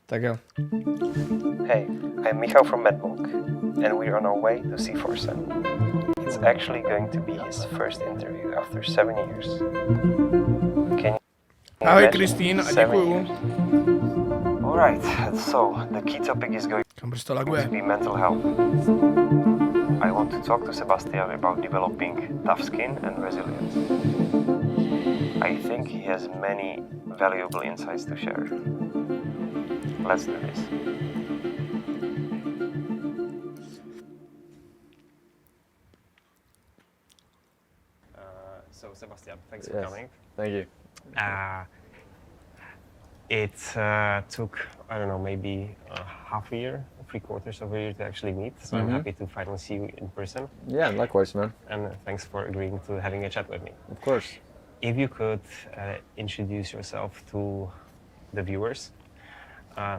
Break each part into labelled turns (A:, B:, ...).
A: Tak jo.
B: Hey, I'm Michał from MedMonk, and we're on our way to see Forsen. It's actually going to be his first interview after 7 years. Can you
A: Ahoj
B: imagine
A: Kristýn a
B: 7
A: děkuju.
B: years? Alright, so the key topic is going
A: Kam to
B: to
A: laguje?
B: be mental health. I want to talk to Sebastian about developing tough skin and resilience. I think he has many valuable insights to share. Let's do this. So Sebastian, thanks for coming.
C: Thank you.
B: It took, I don't know, maybe half a year, 3/4 of a year to actually meet. So I'm happy to finally see you in person.
C: Yeah, likewise, man.
B: And thanks for agreeing to having a chat with me.
C: Of course.
B: If you could introduce yourself to the viewers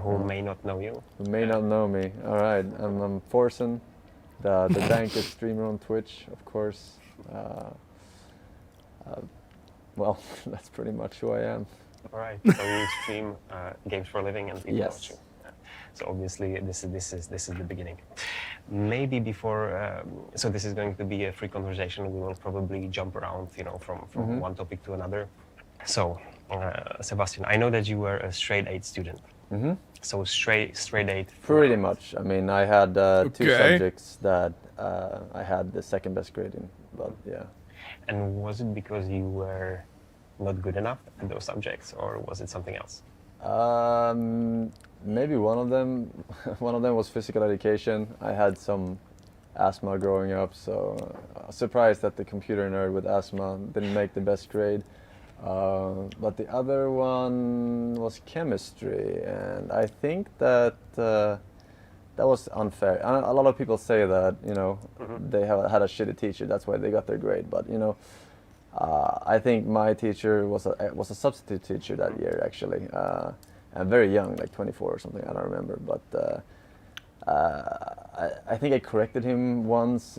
B: who may not know you.
C: Who may not know me. All right, I'm Forsen, the dankest streamer on Twitch, of course. Well, that's pretty much who I am.
B: All right. So you stream games for a living, and people watch you. So obviously, this is the beginning. Maybe before, so this is going to be a free conversation. We will probably jump around, from one topic to another. So, Sebastian, I know that you were a straight A student. So straight A.
C: Pretty much. I mean, I had two subjects that I had the second best grade in, but yeah.
B: And was it because you were not good enough at those subjects, or was it something else?
C: Maybe one of them. One of them was physical education. I had some asthma growing up, so surprised that the computer nerd with asthma didn't make the best grade. But the other one was chemistry, and I think that that was unfair. A lot of people say that, they had a shitty teacher, that's why they got their grade. But I think my teacher was a substitute teacher that year, actually. And very young, like 24 or something, I don't remember. But I think I corrected him once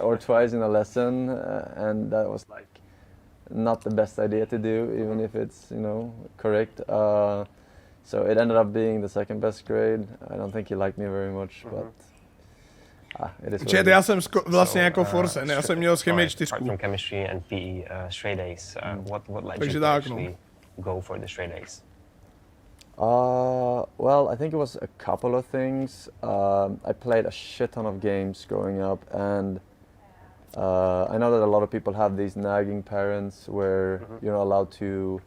C: or twice in a lesson, and that was like not the best idea to do, even if it's correct. So it ended up being the second best grade. I don't think he liked me very much, but it is.
A: Čet, já jsem vlastně jako Forsen, já jsem měl z chemie 4.
B: Apart from chemistry and PE, straight A's. What led you
A: Takže
B: to
A: tak,
B: actually go for the straight A's?
C: Well, I think it was a couple of things. I played a shit ton of games growing up, and I know that a lot of people have these nagging parents where you're not allowed to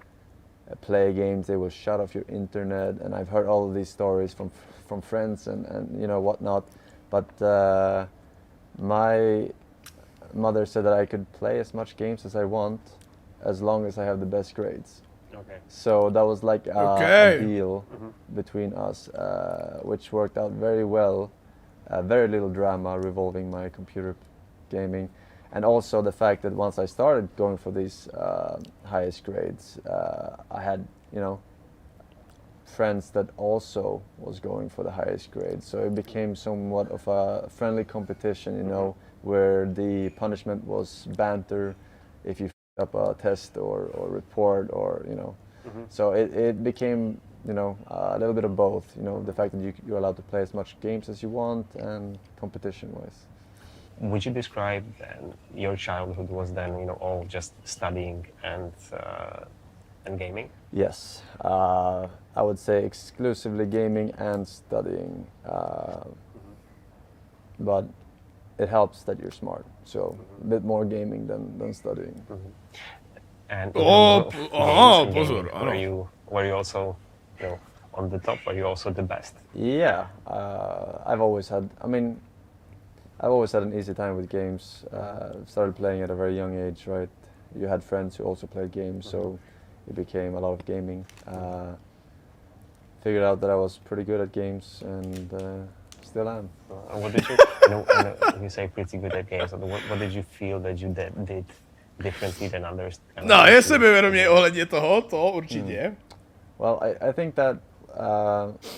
C: play games. They will shut off your internet, and I've heard all of these stories from friends and whatnot. But my mother said that I could play as much games as I want, as long as I have the best grades.
B: Okay.
C: So that was like a deal between us, which worked out very well. Very little drama revolving my computer gaming. And also the fact that once I started going for these highest grades, I had, friends that also was going for the highest grades. So it became somewhat of a friendly competition, where the punishment was banter if you f***ed up a test or report or, So it became, a little bit of both, the fact that you're allowed to play as much games as you want and competition-wise.
B: Would you describe then your childhood was then, all just studying and gaming?
C: Yes, I would say exclusively gaming and studying, but it helps that you're smart. So a bit more gaming than studying.
B: And
A: pozor,
B: were you also, on the top? Were you also the best?
C: Yeah, I've always had an easy time with games. Started playing at a very young age, right? You had friends who also played games, so it became a lot of gaming. Figured out that I was pretty good at games, and still am.
B: What did you, you say pretty good at games, what did you feel that you did differently than others?
A: No, je sebevědomě ohledně to určitě.
C: Well, I think that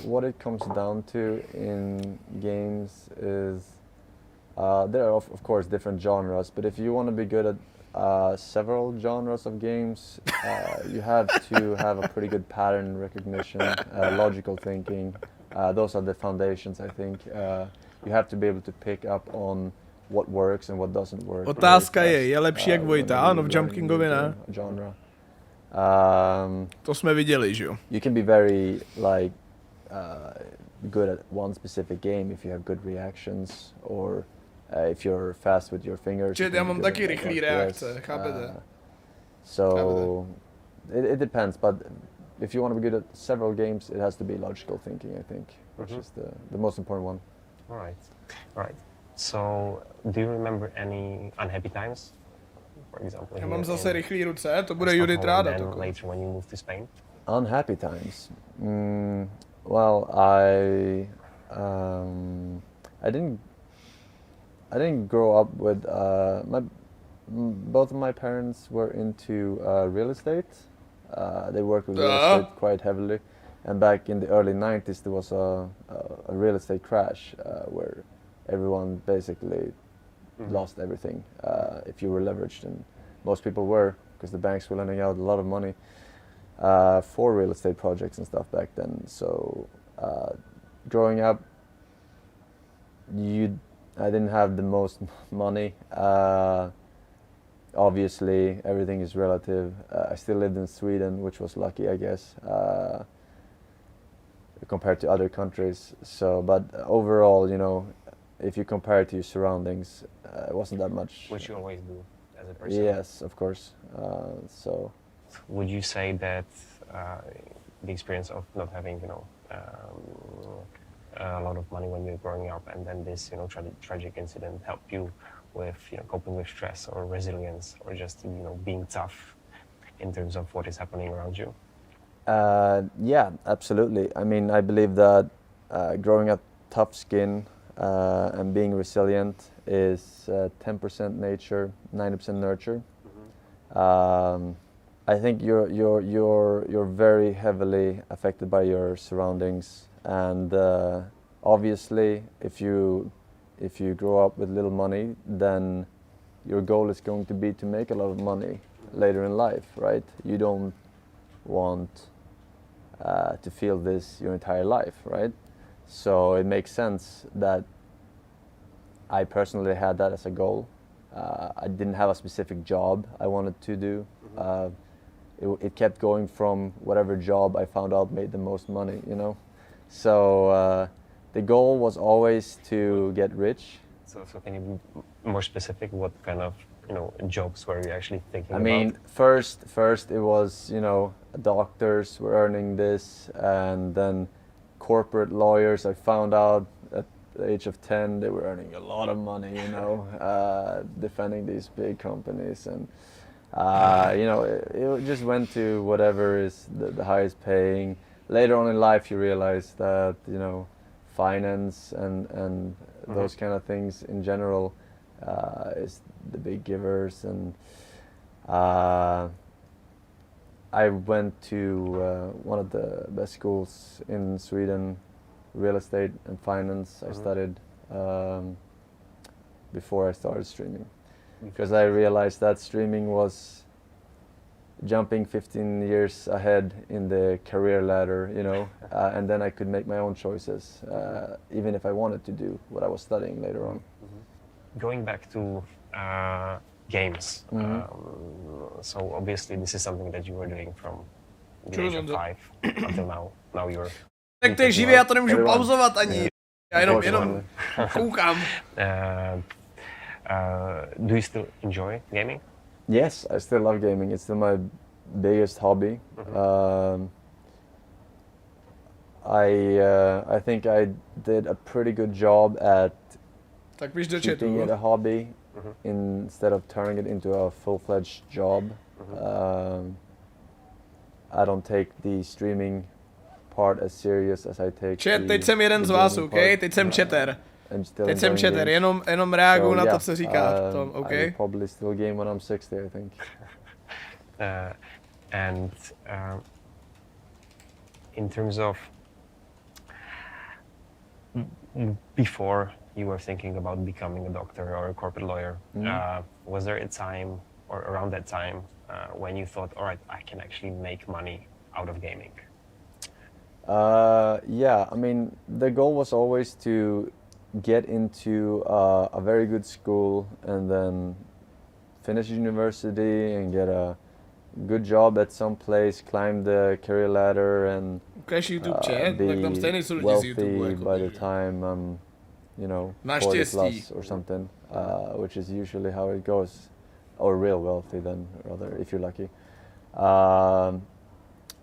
C: what it comes down to in games is there are of course different genres, but if you want to be good at several genres of games. You have to have a pretty good pattern recognition, logical thinking. Those are the foundations, I think. You have to be able to pick up on what works and what doesn't work.
A: Otázka je lepší jak Vojta, ano, v Jump Kingovi ne.
C: Genre.
A: To jsme viděli, že jo.
C: You can be very like good at one specific game if you have good reactions or if you're fast with your fingers.
A: Čet, já mám taky rychlý reakce, chápete?
C: So it depends, but if you want to be good at several games, it has to be logical thinking, I think, which is the most important one.
B: All right. So, do you remember any unhappy times? For example,
A: Já mám zase rychlý ruce, to bude Judith ráda.
B: Later when you moved to Spain.
C: Unhappy times. Well, I didn't grow up with both of my parents were into real estate. They worked with real estate quite heavily, and back in the early 90s there was a real estate crash where everyone basically lost everything if you were leveraged, and most people were, because the banks were lending out a lot of money for real estate projects and stuff back then. So growing up, I didn't have the most money. Obviously, everything is relative. I still lived in Sweden, which was lucky, I guess, compared to other countries. So, but overall, you know, if you compare it to your surroundings, it wasn't that much.
B: Which you always do as a person.
C: Yes, of course. So,
B: would you say that the experience of not having, you know, a lot of money when you're growing up, and then this, you know, tragic incident helped you with, you know, coping with stress or resilience, or just, you know, being tough in terms of what is happening around you?
C: Yeah, absolutely. I mean, I believe that growing up tough skin and being resilient is 10% nature, 90% nurture. I think you're very heavily affected by your surroundings, and obviously, if you grow up with little money, then your goal is going to be to make a lot of money later in life, right? You don't want to feel this your entire life, right? So it makes sense that I personally had that as a goal. I didn't have a specific job I wanted to do. It kept going from whatever job I found out made the most money, you know? So the goal was always to get rich.
B: So can you be more specific? What kind of, you know, jobs were you actually thinking about?
C: I mean, first it was, you know, doctors were earning this, and then corporate lawyers. I found out at the age of 10 they were earning a lot of money, you know, defending these big companies, and you know, it just went to whatever is the highest paying. Later on in life, you realize that, you know, finance and those kind of things in general is the big givers. And I went to one of the best schools in Sweden, real estate and finance. I studied before I started streaming, because I realized that streaming was jumping 15 years ahead in the career ladder, you know, and then I could make my own choices, even if I wanted to do what I was studying later on.
B: Going back to games, so obviously this is something that you were doing from the age of 5 until now. Now you're...
A: Tak to je živě, já to nemůžu pauzovat ani. Já jenom koukám.
B: Do you still enjoy gaming?
C: Yes, I still love gaming. It's still my biggest hobby. I think I did a pretty good job at
A: Tak víš do
C: keeping
A: chatu.
C: it a hobby instead of turning it into a full-fledged job. I don't take the streaming part as serious as I take.
A: Chat,
C: the,
A: teď jsem jeden
C: the
A: z vás,
C: gaming
A: OK?
C: part.
A: Teď jsem chatter.
C: I'm still
A: Teď jsem
C: enjoying
A: chatter,
C: games.
A: jenom reaguju na to,
C: yeah,
A: co říká Tom, OK?
C: I will probably still game when I'm 60, I think.
B: And in terms of before you were thinking about becoming a doctor or a corporate lawyer, was there a time or around that time when you thought, all right, I can actually make money out of gaming?
C: Yeah, I mean, the goal was always to get into a very good school and then finish university and get a good job at some place, climb the career ladder and be wealthy by the time I'm, 40 plus or something, which is usually how it goes, or real wealthy then, rather, if you're lucky.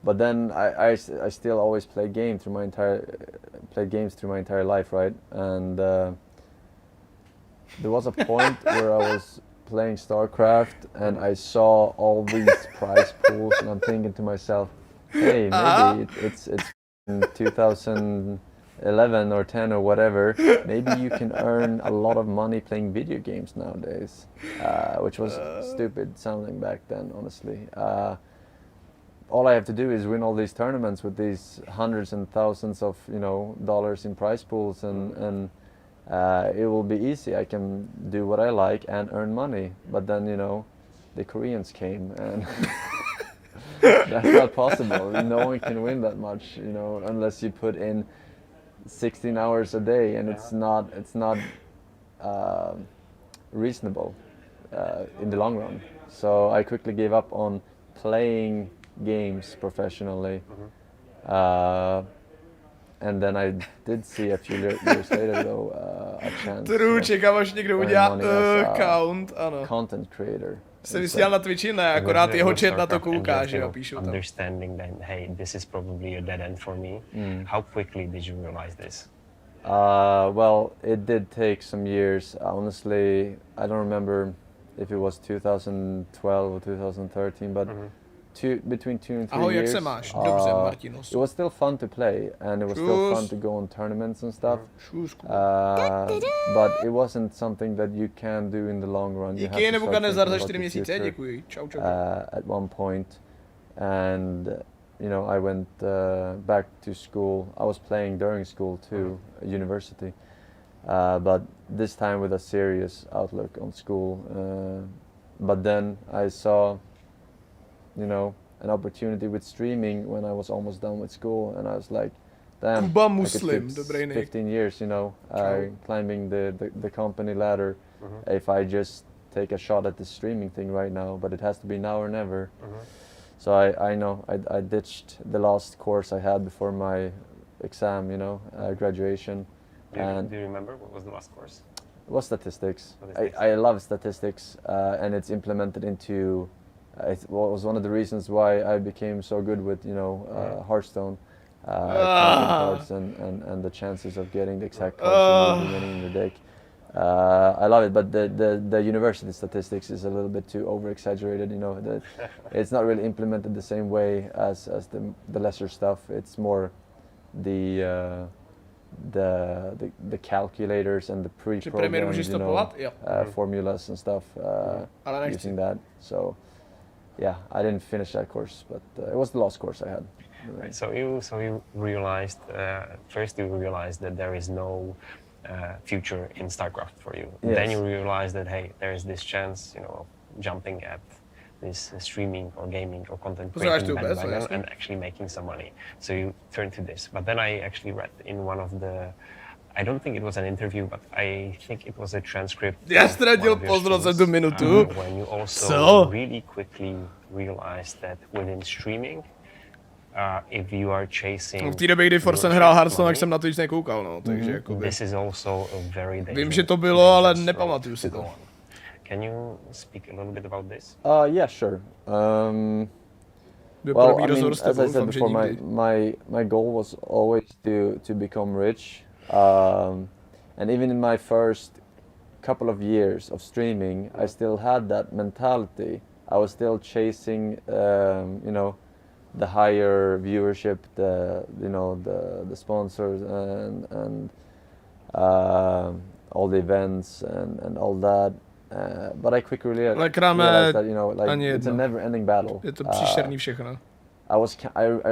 C: But then I still always played games through my entire life, right? And there was a point where I was playing StarCraft and I saw all these prize pools, and I'm thinking to myself, hey, maybe it's in 2011 or 10 or whatever, maybe you can earn a lot of money playing video games nowadays, which was stupid sounding back then, honestly. All I have to do is win all these tournaments with these hundreds and thousands of dollars in prize pools, and it will be easy. I can do what I like and earn money. But then the Koreans came, and that's not possible. No one can win that much, unless you put in 16 hours a day, and it's not reasonable in the long run. So I quickly gave up on playing games professionally, and then I did see a few years later though a chance to earn money as a content creator.
A: Jsem vysílal na Twitchi, ne, akorát jeho chat na to kouká, že jo, píšou tam.
B: Understanding that, hey, this is probably a dead end for me. How quickly did you realize this?
C: Well, it did take some years. Honestly, I don't remember if it was 2012 or 2013, but between 2 and 3
A: Ahoj,
C: years.
A: Jak se máš? Dobře, Martinos.
C: It was still fun to play, and it was still fun to go on tournaments and stuff. But it wasn't something that you can do in the long run. You have to start thinking about the future, at one point. And I went back to school. I was playing during school too, university. But this time with a serious outlook on school. But then I saw an opportunity with streaming when I was almost done with school, and I was like, damn,
A: Kuba
C: I
A: Muslim,
C: could fix 15 years, climbing the company ladder if I just take a shot at the streaming thing right now, but it has to be now or never. So I ditched the last course I had before my exam, graduation.
B: Do you remember what was the last course?
C: It was statistics. I love statistics, and it's implemented into. It was one of the reasons why I became so good with Hearthstone, cards and the chances of getting the exact cards you need in your deck. I love it, but the university statistics is a little bit too over exaggerated. It's not really implemented the same way as the lesser stuff. It's more the calculators and the pre-programmed formulas and stuff using that. So. Yeah, I didn't finish that course, but it was the last course I had.
B: Right. So you realized first you realized that there is no future in StarCraft for you.
C: Yes.
B: Then you realized that hey, there is this chance, of jumping at this streaming or gaming or content creating bandwagon and actually making some money. So you turned to this. But then I actually read in one of the. I don't think it was an interview, but I think it was a transcript.
A: Já ztratil pozor za tu minutu.
B: When you also really quickly realized that within streaming, if you are chasing.
A: V té době, kdy Forsen hrál Hearthstone, tak jsem na Twitch nekoukal, takže jakoby.
B: This is also a very dangerous.
A: Vím, že to bylo, ale nepamatuju si to.
B: Can you speak a little bit about this?
C: Yeah, sure. Well, I mean, as I said before, my goal was always to become rich. And even in my first couple of years of streaming, I still had that mentality. I was still chasing, the higher viewership, the sponsors and all the events and all that. But I quickly realized that it's a never-ending battle.
A: Je to příšerný všechno.
C: I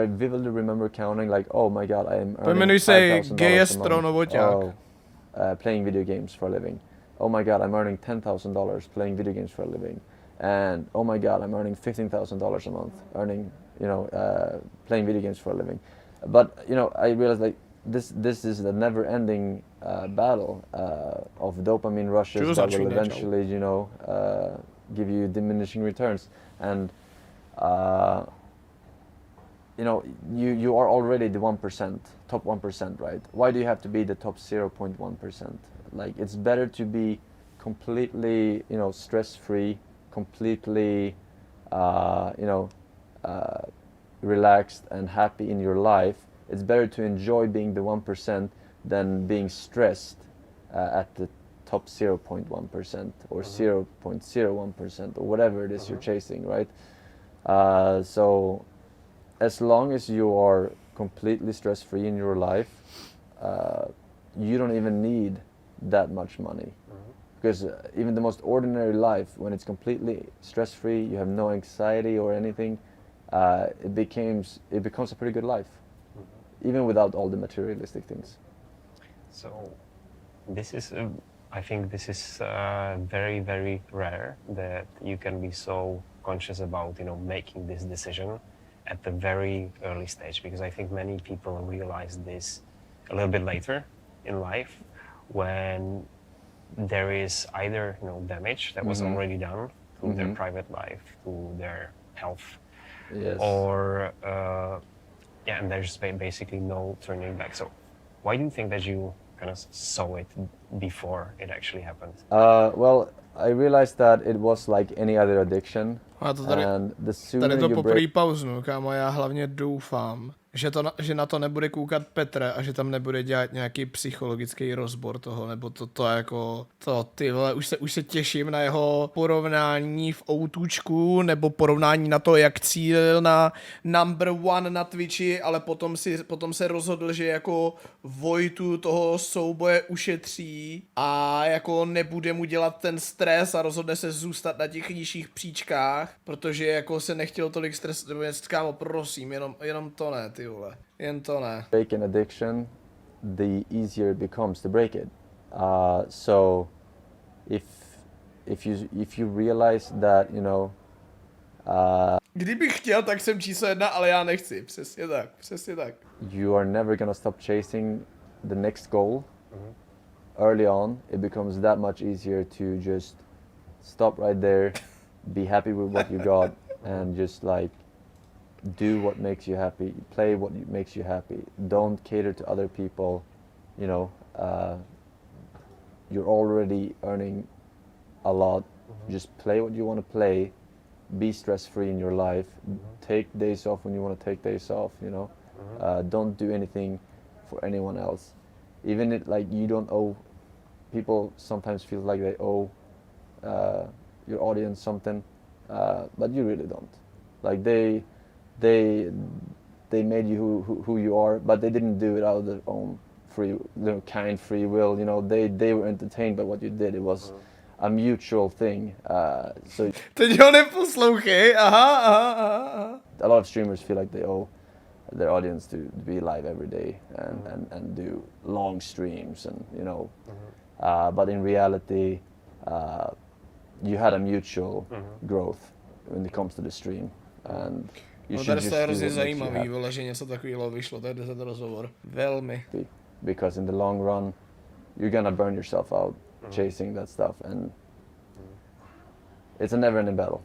C: vividly remember counting like, oh my god, I am earning
A: Pojmenuj se
C: $5,000 playing video games for a living. Oh my god, I'm earning $10,000 playing video games for a living. and oh my God, I'm earning $15,000 a month, playing video games for a living. But I realized like this is a never-ending battle of dopamine rushes that will eventually give you diminishing returns. And you are already the 1%, top 1%, right? Why do you have to be the top 0.1%? Like, it's better to be completely, stress-free, completely, relaxed and happy in your life. It's better to enjoy being the 1% than being stressed at the top 0.1% or 0.01% or whatever it is you're chasing, right? So as long as you are completely stress-free in your life, you don't even need that much money. Because even the most ordinary life, when it's completely stress-free, you have no anxiety or anything, it becomes a pretty good life, even without all the materialistic things.
B: So this is, I think this is very, very rare that you can be so conscious about, making this decision at the very early stage, because I think many people realize this a little bit later in life, when there is either damage that was already done to their private life, to their health, or and there's basically no turning back. So why do you think that you kind of saw it before it actually happened?
C: Well, I realized that it was like any other addiction.
A: And the sooner tady to poprvé pauznu, kámo, já hlavně doufám, že na to nebude koukat Petr a že tam nebude dělat nějaký psychologický rozbor toho, nebo to jako, ty vole, už se těším na jeho porovnání v outučku, nebo porovnání na to, jak cílil na number one na Twitchi, ale potom se rozhodl, že jako Vojtu toho souboje ušetří a jako nebude mu dělat ten stres a rozhodne se zůstat na těch nižších příčkách, protože jako se nechtěl tolik stresovat, kámo, prosím, jenom to ne, ty vole, jen to ne.
C: Break an addiction, the easier it becomes to break it. So if you realize that,
A: Kdybych chtěl, tak jsem číslo 1, ale já nechci, přesně tak.
C: You are never gonna stop chasing the next goal. Early on, it becomes that much easier to just stop right there, be happy with what you got, and just like do what makes you happy, play what makes you happy. Don't cater to other people. You're already earning a lot. Just play what you want to play. Be stress-free in your life. Take days off when you want to take days off. Don't do anything for anyone else. Even if like you don't owe. People sometimes feel like they owe your audience something, but you really don't. Like they made you who you are, but they didn't do it out of their own free will. They were entertained by what you did. It was a mutual thing. So
A: teď ho neposlouchej, aha.
C: A lot of streamers feel like they owe their audience to be live every day and do long streams and but in reality you had a mutual growth when it comes to the stream, and you should just do what makes you
A: zajímavý, vole, že něco takového vyšlo, to je ten rozhovor. Velmi.
C: Because in the long run you're gonna burn yourself out chasing that stuff, and it's a never-ending battle.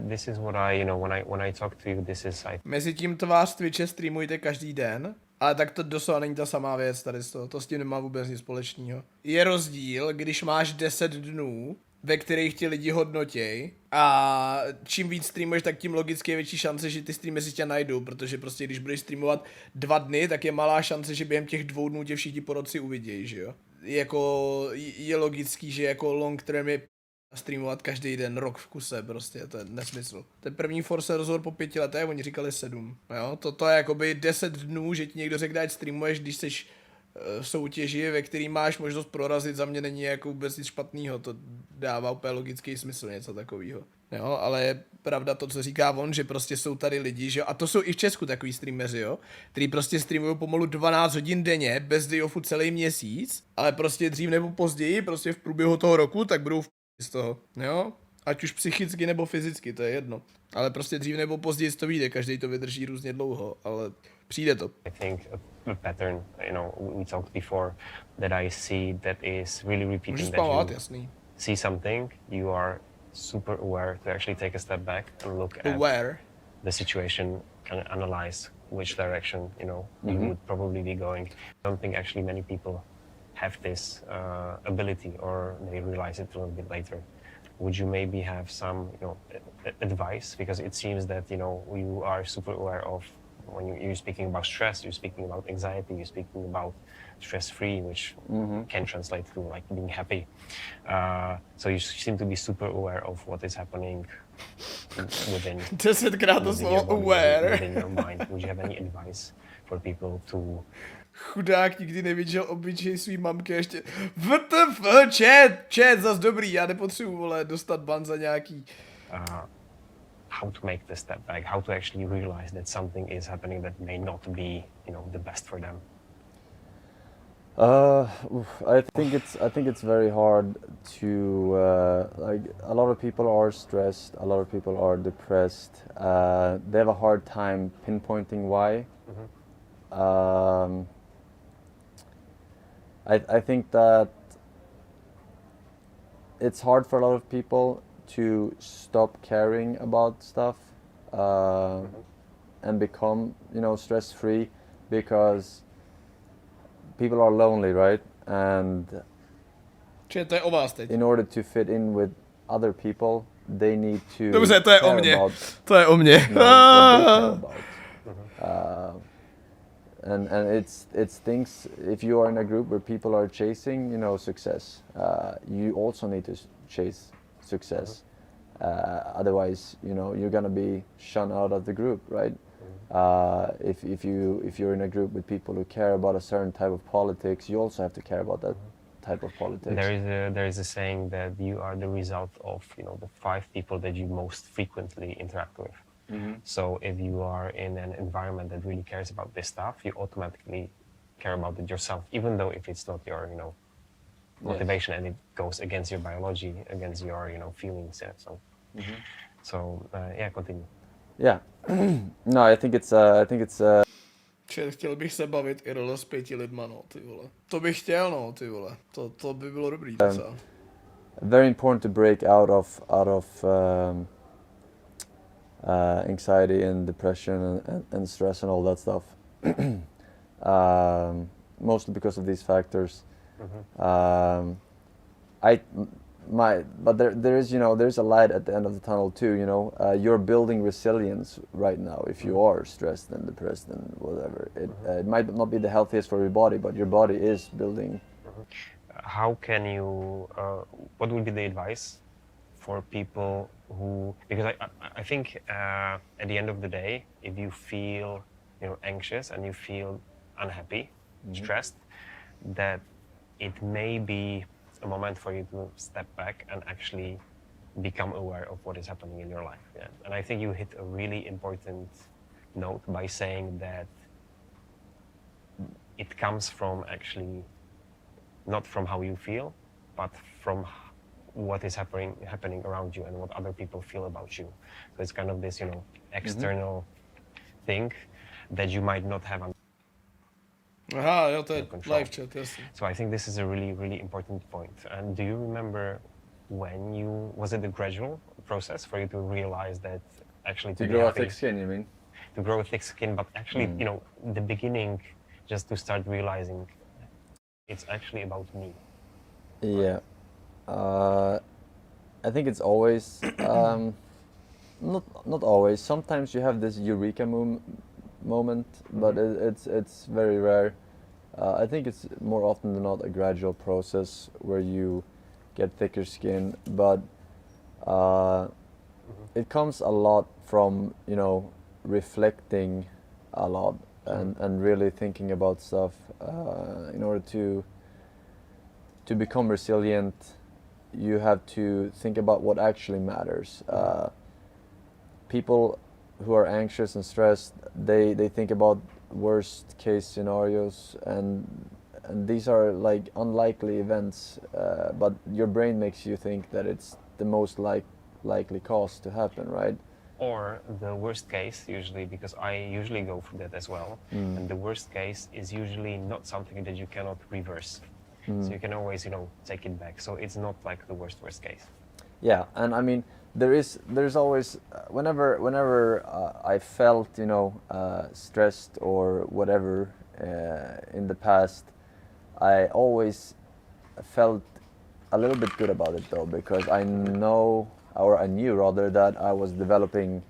B: This is what I, when I talk to you, this is
A: Mezitím tvář Twitche streamujte každý den, ale tak to doslova není ta samá věc tady to s tím nemá vůbec nic společného. Je rozdíl, když máš 10 dnů, ve kterých ti lidi hodnotěj, a čím víc streamuješ, tak tím logicky je větší šance, že ty streamy si tě najdou, protože prostě když budeš streamovat 2 dny, tak je malá šance, že během těch 2 dnů tě všichni po roci uvidějí, že jo. Je logický, že jako long term je streamovat každý den, rok v kuse, prostě, to je nesmysl. Ten první Forsen rozhovor po 5 letech, oni říkali 7, jo, to je jakoby 10 dnů, že ti někdo řekne, ať streamuješ, když seš v soutěži, ve který máš možnost prorazit, za mě není jako vůbec nic špatného, to dává úplně logický smysl, něco takového. Jo, ale je pravda to, co říká on, že prostě jsou tady lidi, že jo, a to jsou i v Česku takový streameři, jo, který prostě streamují pomalu 12 hodin denně, bez day offu celý měsíc, ale prostě dřív nebo později, prostě v průběhu toho roku, tak budou z toho, jo. Ať už psychicky nebo fyzicky, to je jedno. Ale prostě dřív nebo později to vyjde, každý to vydrží různě dlouho, ale přijde to.
B: I think a pattern, we talked before, that I see that is really
A: Můžu
B: repeating, that
A: spamovat,
B: you
A: jasný.
B: see something, you are super aware to actually take a step back and look at
A: Aware.
B: the situation and analyze which direction, you would probably be going. I don't think actually many people have this ability, or they realize it a little bit later. Would you maybe have some, advice? Because it seems that, you are super aware of when you're speaking about stress, you're speaking about anxiety, you're speaking about stress-free, which can translate to like being happy. So you seem to be super aware of what is happening within
A: 10krát to slovo
B: your body,
A: aware.
B: within your mind. Would you have any advice for people to...
A: Chudák nikdy neviděl obličej svý mamky ještě. VTF, chat, zas dobrý, já nepotřebuji, vole, dostat ban za nějaký.
B: How to make the step back, how to actually realize that something is happening that may not be, the best for them.
C: I think it's very hard to like, a lot of people are stressed, a lot of people are depressed. They have a hard time pinpointing why. I think that it's hard for a lot of people to stop caring about stuff and become, stress-free, because people are lonely, right? And
A: Čiže to je o vás teď.
C: in order to fit in with other people, they need to
A: Dobře, to je o
C: care
A: mně.
C: about,
A: To je o mně.
C: what they care about. And it's things, if you are in a group where people are chasing, success, you also need to chase success. Otherwise, you're gonna be shunned out of the group, right? If you're in a group with people who care about a certain type of politics, you also have to care about that type of politics.
B: There is a saying that you are the result of, the 5 people that you most frequently interact with. So if you are in an environment that really cares about this stuff, you automatically care about it yourself, even though if it's not your, motivation, and it goes against your biology, against your, feelings. Yeah. So continue.
C: Yeah. No, I think it's
A: Čiže chtěl bych se bavit IRL s 5 lidma, no, ty vole. To bych chtěl, no, ty vole. To by bylo dobrý, docela.
C: very important to break out of anxiety and depression and stress and all that stuff. Mostly because of these factors. But there is, there's a light at the end of the tunnel too. You're building resilience right now. If you are stressed and depressed and whatever, it might not be the healthiest for your body, but your body is building.
B: How can you? What would be the advice for people who? Because I think at the end of the day, if you feel anxious and you feel unhappy, stressed, that it may be a moment for you to step back and actually become aware of what is happening in your life. Yeah. And I think you hit a really important note by saying that it comes from actually not from how you feel, but from what is happening around you and what other people feel about you. So it's kind of this, external thing that you might not have
A: Aha, jo, to je
B: control.
A: live chat, jasně.
B: So I think this is a really, really important point. And do you remember was it a gradual process for you to realize that actually
C: To grow a thick skin, you mean?
B: To grow a thick skin, but actually, the beginning, just to start realizing it's actually about me.
C: Yeah. I think it's always, not always. Sometimes you have this eureka moment, but it's very rare. I think it's more often than not a gradual process where you get thicker skin, but it comes a lot from reflecting a lot and really thinking about stuff in order to become resilient. You have to think about what actually matters. People who are anxious and stressed, they think about worst case scenarios, and these are like unlikely events, but your brain makes you think that it's the most likely cause to happen, right?
B: Or the worst case, usually, because I usually go through that as well, and the worst case is usually not something that you cannot reverse. So you can always, take it back. So it's not like the worst case.
C: Yeah, and I mean, there's always whenever I felt stressed or whatever in the past, I always felt a little bit good about it though, because I knew rather that I was developing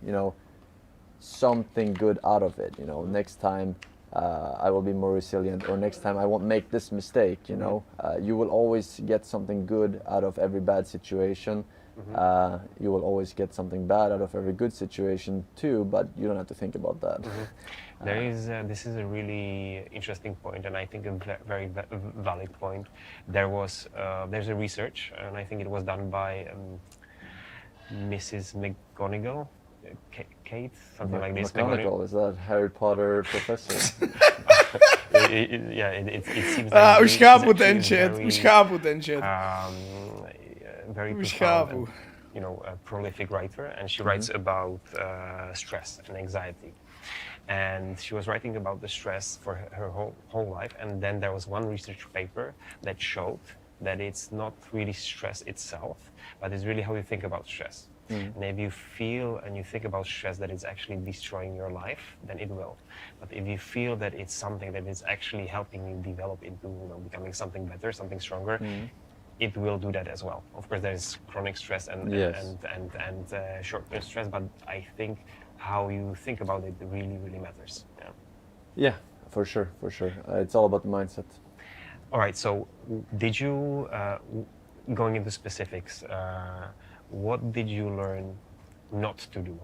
C: something good out of it. Next time I will be more resilient, or next time I won't make this mistake. You will always get something good out of every bad situation. You will always get something bad out of every good situation too, but you don't have to think about that.
B: This is a really interesting point, and I think a very valid point. There's a research, and I think it was done by Mrs. McGonagall, Kate, something like this.
C: McGonagall, is that Harry Potter professor?
B: It seems like
A: Už chápu ten chat.
B: Very
A: Už
B: profound
A: chápu.
B: and, a prolific writer, and she writes about stress and anxiety. And she was writing about the stress for her whole life, and then there was one research paper that showed that it's not really stress itself, but it's really how you think about stress. And if you feel and you think about stress that it's actually destroying your life, then it will. But if you feel that it's something that is actually helping you develop into becoming something better, something stronger, it will do that as well. Of course, there's chronic stress and short-term stress, but I think how you think about it really, really matters.
C: Yeah, for sure. It's all about the mindset.
B: All right, so did you, going into specifics, what did you learn not to do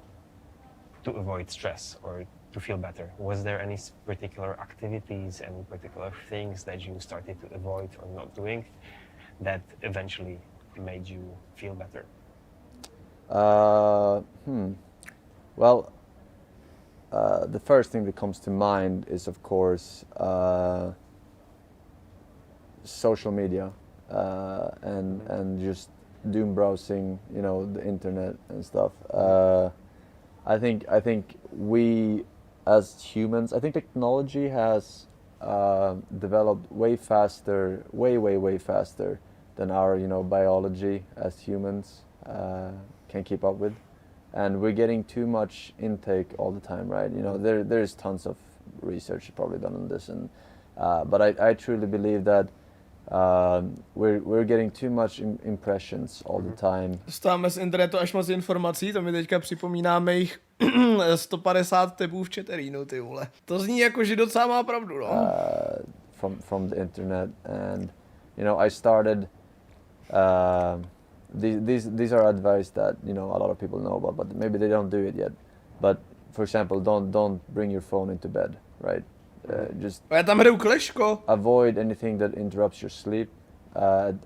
B: to avoid stress or to feel better? Was there any particular activities and particular things that you started to avoid or not doing that eventually made you feel better?
C: Well, the first thing that comes to mind is, of course, social media and just doom browsing, the internet and stuff. I think we as humans, I think technology has developed way faster, way faster than our biology as humans can keep up with, and we're getting too much intake all the time, right? There's tons of research probably done on this, and but I truly believe that we're getting too much impressions all the time.
A: Dostáváme z internetu až moc informací, to mi teďka připomíná mých 150 typů v chaterínu, ty vole. To zní jako, že docela má pravdu, no.
C: From the internet, and I started these are advice that a lot of people know about, but maybe they don't do it yet. But for example, don't bring your phone into bed, right? Just
A: Já tam hraju kleško.
C: avoid anything that interrupts your sleep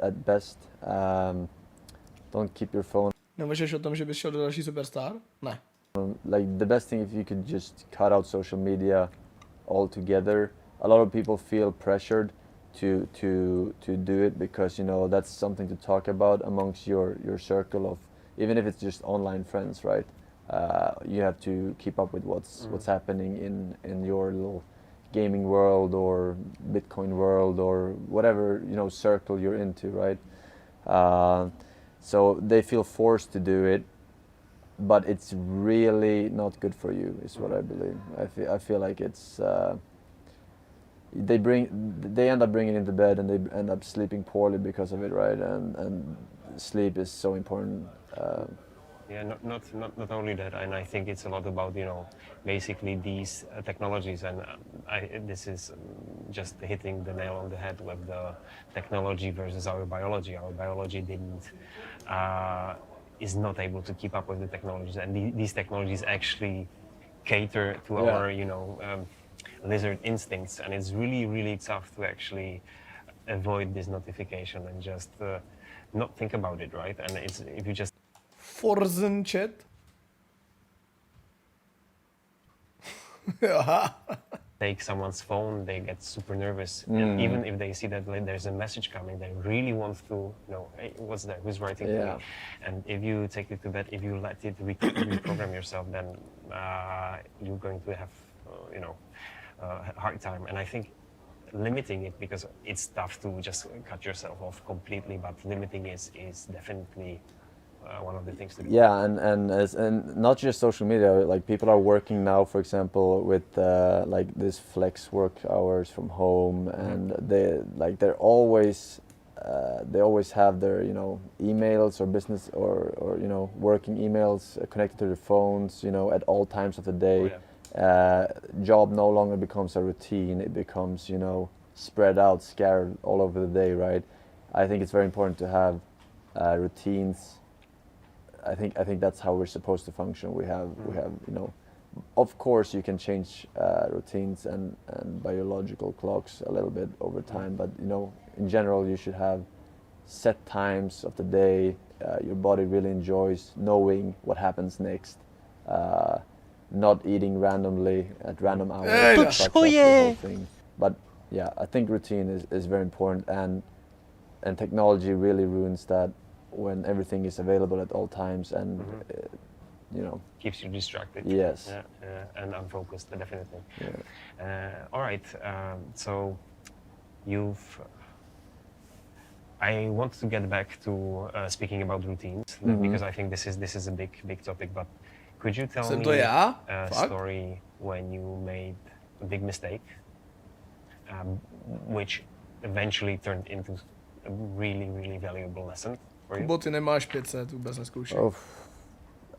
C: at best. Don't keep your phone.
A: Nemůžeš o tom, že bys šel do další Superstar? Ne.
C: Like the best thing if you could just cut out social media altogether. A lot of people feel pressured to do it because that's something to talk about amongst your circle of, even if it's just online friends, right? You have to keep up with what's happening in your little gaming world or Bitcoin world or whatever circle you're into, right? So they feel forced to do it, but it's really not good for you, is what I believe. I feel like it's they end up bringing it into bed and they end up sleeping poorly because of it, right? And sleep is so important.
B: Not only that, and I think it's a lot about basically these technologies, and this is just hitting the nail on the head with the technology versus our biology. Our biology is not able to keep up with the technologies, and these technologies actually cater to our lizard instincts, and it's really, really tough to actually avoid this notification and just not think about it, right? And if you just
A: Forsen chat.
B: take someone's phone, they get super nervous. And even if they see that like, there's a message coming, they really want to know, hey, what's that? Who's writing to me? And if you take it to bed, if you let it reprogram yourself, then you're going to have, a hard time. And I think limiting it, because it's tough to just cut yourself off completely, but limiting is definitely one of the things to do.
C: Yeah, and not just social media. Like people are working now, for example, with like this flex work hours from home, and they always have their emails or business or working emails connected to their phones at all times of the day. Job no longer becomes a routine; it becomes spread out, scattered all over the day. Right? I think it's very important to have routines. I think that's how we're supposed to function. We have of course you can change routines and biological clocks a little bit over time, but in general you should have set times of the day your body really enjoys, knowing what happens next, not eating randomly at random hours. That's the whole thing. But yeah, I think routine is very important, and technology really ruins that when everything is available at all times, and
B: keeps you distracted.
C: Yes.
B: And unfocused, definitely.
C: Yeah.
B: All right. So I want to get back to speaking about routines, because I think this is a big topic. But could you tell me a story when you made a big mistake, which eventually turned into a really valuable lesson for you?
A: Kubo, ty nemáš 500, vůbec neskoušej.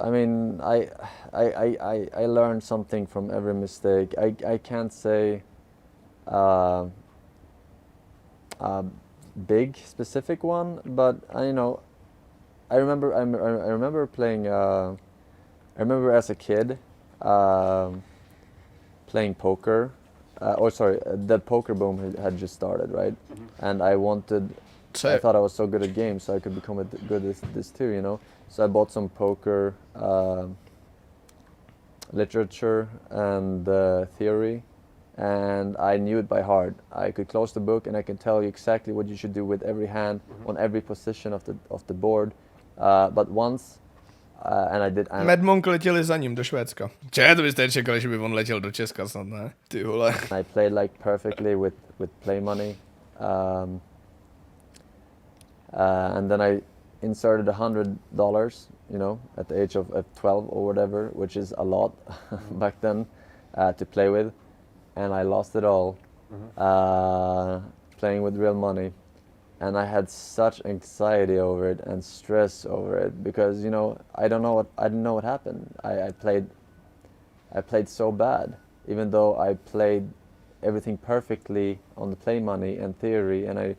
C: I mean, I learned something from every mistake. I can't say a big specific one, but I remember playing. I remember as a kid playing poker. The poker boom had just started, right? And I thought I was so good at games, so I could become good at this too, So I bought some poker literature and theory, and I knew it by heart. I could close the book and I could tell you exactly what you should do with every hand on every position of the board. But once, and I did.
A: Mad Monk letěli za ním do Švédska. To byste čekali, že by on letěl do Česka snad, ne? Ty vole.
C: I played like perfectly with play money. And then I inserted $100, at the age of 12 or whatever, which is a lot back then to play with, and I lost it all playing with real money, and I had such anxiety over it and stress over it because I didn't know what happened. I played so bad, even though I played everything perfectly on the play money and theory, and I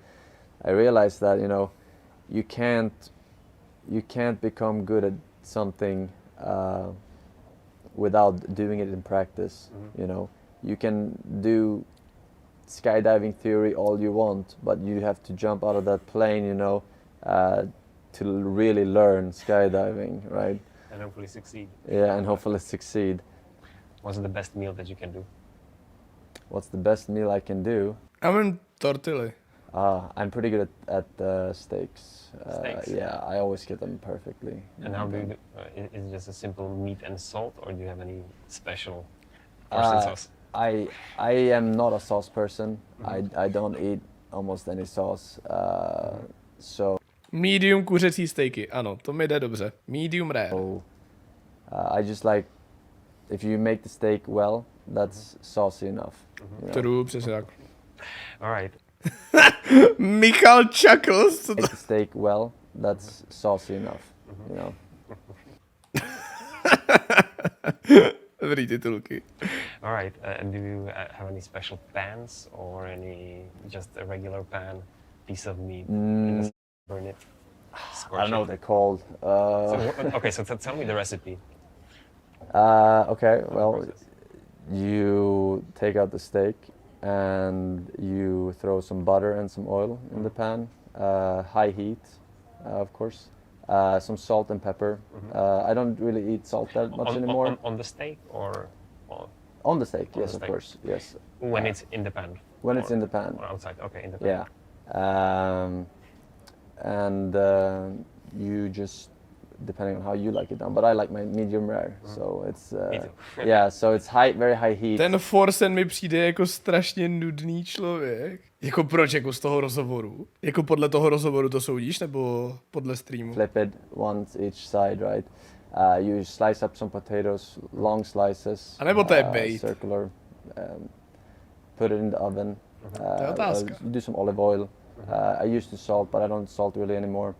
C: realized that you can't become good at something without doing it in practice. You can do skydiving theory all you want, but you have to jump out of that plane, to really learn skydiving, right?
B: And hopefully succeed.
C: Yeah, and hopefully succeed.
B: What's the best meal that you can do?
C: What's the best meal I can do?
A: Tortilly.
C: I'm pretty good at steaks.
B: Steaks?
C: Yeah, I always get them perfectly.
B: And how do you do? Is it just a simple meat and salt, or do you have any special Forsen sauce?
C: I am not a sauce person. I don't eat almost any sauce. So.
A: Medium kuřecí stejky, ano, to mi jde dobře. Medium rare.
C: I just like, if you make the steak well, that's saucy enough.
A: True, přesně tak.
B: All right.
A: Michal chuckles.
C: Make the steak well, that's saucy enough,
A: Dobrý titulky.
B: All right. Do you have any special pans or just a regular pan, piece of meat? Burn it.
C: I don't know what they're called.
B: So tell me the recipe.
C: Okay, well, you take out the steak and you throw some butter and some oil in the pan, high heat, of course, some salt and pepper. I don't really eat salt that much anymore.
B: On the steak or?
C: On the steak,
B: On
C: yes,
B: the
C: of
B: steak.
C: course, yes.
B: When it's in the pan.
C: When it's in the pan.
B: Or outside. Okay, in the pan.
C: Yeah. And you just, depending on how you like it done, but I like my medium rare, so it's
B: Me too.
C: yeah, so it's very high heat.
A: Ten Forsen mi přijde jako strašně nudný člověk. Jako proč, jako z toho rozhovoru? Jako podle toho rozhovoru to soudíš, nebo podle streamu?
C: Flip it once each side, right? You slice up some potatoes, long slices.
A: A nebo to je bait?
C: Circular. Put it in the oven.
A: To je otázka.
C: Do some olive oil. I used to salt, but I don't salt really anymore.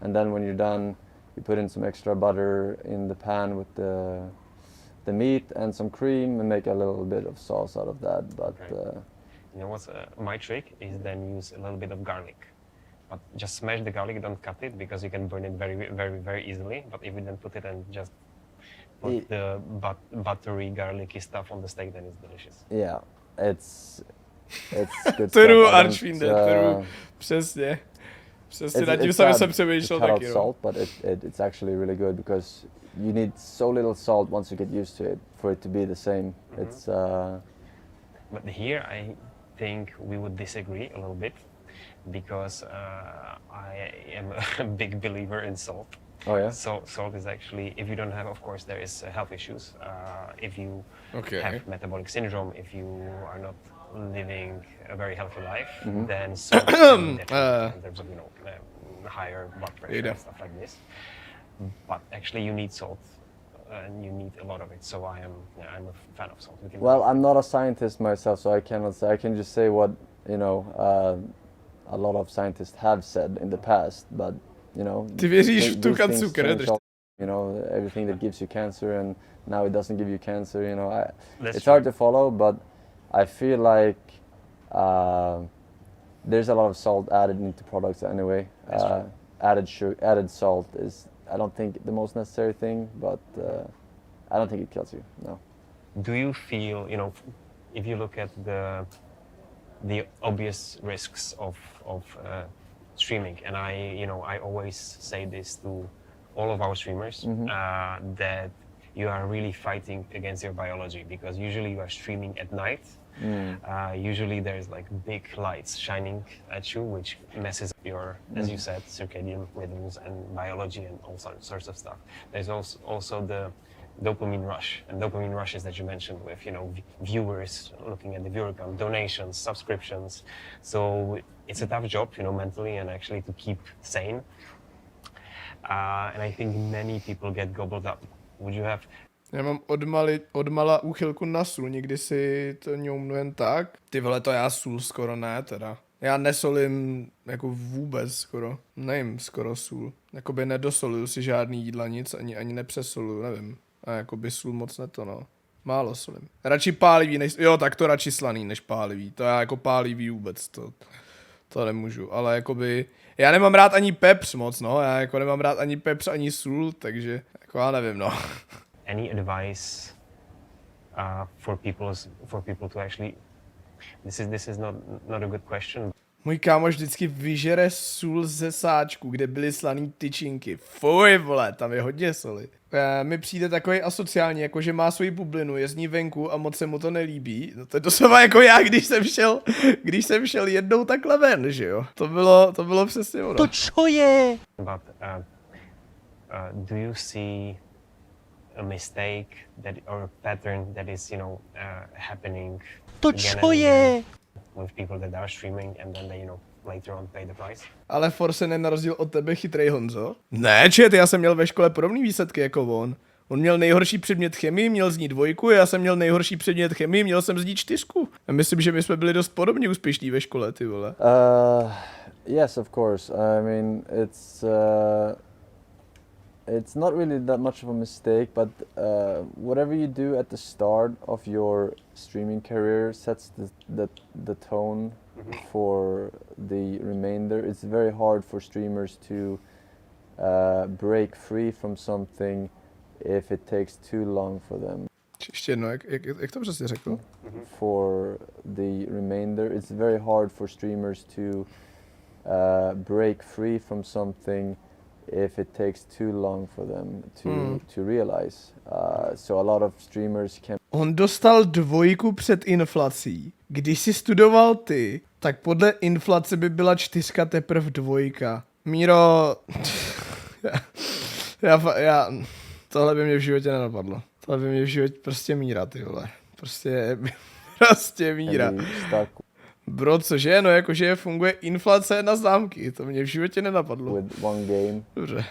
C: And then when you're done, you put in some extra butter in the pan with the meat and some cream and make a little bit of sauce out of that. But
B: You know what's my trick is then use a little bit of garlic. But just smash the garlic, don't cut it because you can burn it very, very, very easily. But if you then put it and just put the buttery, garlicky stuff on the steak, then it's delicious.
C: yeah, it's good
A: True,
C: stuff. I don't,
A: Archfiende, true. Přesně. Přesně, nad tím
C: it's
A: jsem
C: bad
A: se
C: to
A: přemýšlel
C: cut out
A: taky, no.
C: salt, but it's actually really good because you need so little salt once you get used to it for it to be the same. It's
B: But here I think we would disagree a little bit because I am a big believer in salt.
C: oh yeah.
B: So salt is actually, if you don't have, of course, there is health issues. If you
A: Okay.
B: have metabolic syndrome, if you are not living a very healthy life, then salt is definitely in terms of higher blood pressure and stuff like this. But actually, you need salt, and you need a lot of it. So I'm a fan of salt.
C: Well, I'm not a scientist myself, so I cannot say. I can just say what a lot of scientists have said in the past. But
A: Ty věříš v
C: these
A: tuk a
C: things
A: cukr,
C: change
A: drž-
C: all- everything that gives you cancer, and now it doesn't give you cancer.
B: That's
C: It's
B: true.
C: hard to follow, but I feel like there's a lot of salt added into products anyway.
B: That's true.
C: Added salt is, I don't think, the most necessary thing, but I don't think it kills you. No.
B: Do you feel, if you look at the obvious risks of streaming, and I always say this to all of our streamers, that you are really fighting against your biology because usually you are streaming at night. Usually there's like big lights shining at you, which messes up your, as you said, circadian rhythms and biology and all sorts of stuff. There's also the dopamine rush, and dopamine rushes that you mentioned with viewers, looking at the viewer count, donations, subscriptions. So it's a tough job, mentally and actually to keep sane. And I think many people get gobbled up. Would you have?
A: Já mám odmala úchylku na sůl, někdy si to ňoumnu jen tak. Ty vole, to já sůl skoro ne, teda. Já nesolím jako vůbec skoro. Nejím skoro sůl. Jakoby nedosoluju si žádný jídla, nic, ani nepřesoluju, nevím. A jakoby sůl moc no. Málo solím. Radši pálivý, jo, tak to radši slaný než pálivý. To já jako pálivý vůbec, to nemůžu. Ale jakoby, já nemám rád ani pepř moc, no. Já jako nemám rád ani pepř, ani sůl, takže jako já nevím, no.
B: Any advice for people to actually? This is not a good question.
A: Můj kámoš vždycky vyžere sůl ze sáčku, kde byly slaný tyčinky. Fuj, vole, tam je hodně soli. Mi přijde takový asociální, jako že má svoji bublinu, je z ní venku a moc se mu to nelíbí. No to je doslova jako já, když jsem šel jednou takhle ven, že jo. To bylo přesně ono.
D: To čo je?
B: But do you see a mistake or a pattern that is happening
D: To
B: again and
D: čo
B: again
D: je?
B: with people that are streaming and then they later on pay the price?
A: Ale Forsen je na rozdíl od tebe chytrej, Honzo. Ne, čet, já jsem měl ve škole podobný výsledky jako on. On měl nejhorší předmět chemii, měl z ní 2, já jsem měl nejhorší předmět chemii, měl jsem z ní 4. A myslím, že my jsme byli dost podobně úspěšní ve škole, ty vole.
C: Yes, of course. I mean, it's not really that much of a mistake, but whatever you do at the start of your streaming career sets the tone for the remainder. It's very hard for streamers to break free from something if it takes too long for them.
A: Ještě jedno, jak to přesně řekl?
C: For the remainder, it's very hard for streamers to break free from something if it takes too long for them to realize. So a lot of streamers can
A: On dostal 2 před inflací. Když jsi studoval ty, tak podle inflace by byla 4 teprve 2. Míro, já, tohle by mě v životě nenapadlo. Tohle by mě v životě prostě Míra, ty vole. Prostě Míra. Bro, cože, no jakože funguje inflace na známky, to mě v životě nenapadlo.
C: With one game.
A: Dobře.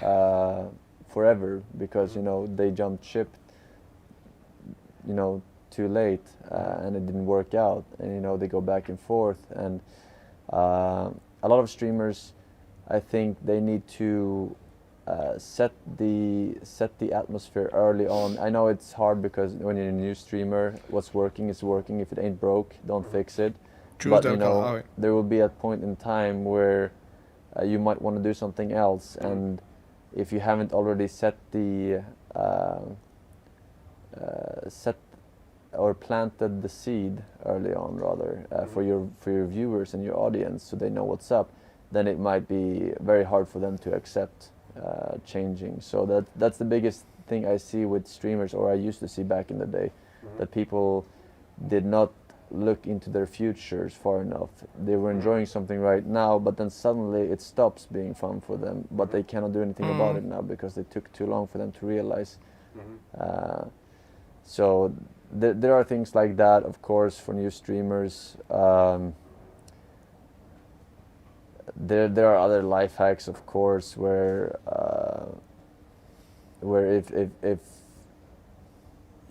C: Forever, because, you know, they jumped ship, you know, too late, and it didn't work out, and, you know, they go back and forth, and a lot of streamers, I think they need to set the atmosphere early on. I know it's hard because when you're a new streamer, what's working is working. If it ain't broke, don't fix it.
A: True,
C: but you know, there will be a point in time where you might want to do something else, and if you haven't already set or planted the seed early on, rather, for your viewers and your audience, so they know what's up, then it might be very hard for them to accept changing. So that's the biggest thing I see with streamers, or I used to see back in the day, that people did not look into their futures far enough. They were enjoying something right now, but then suddenly it stops being fun for them, but they cannot do anything about it now because it took too long for them to realize. So there are things like that, of course, for new streamers. There are other life hacks, of course, where if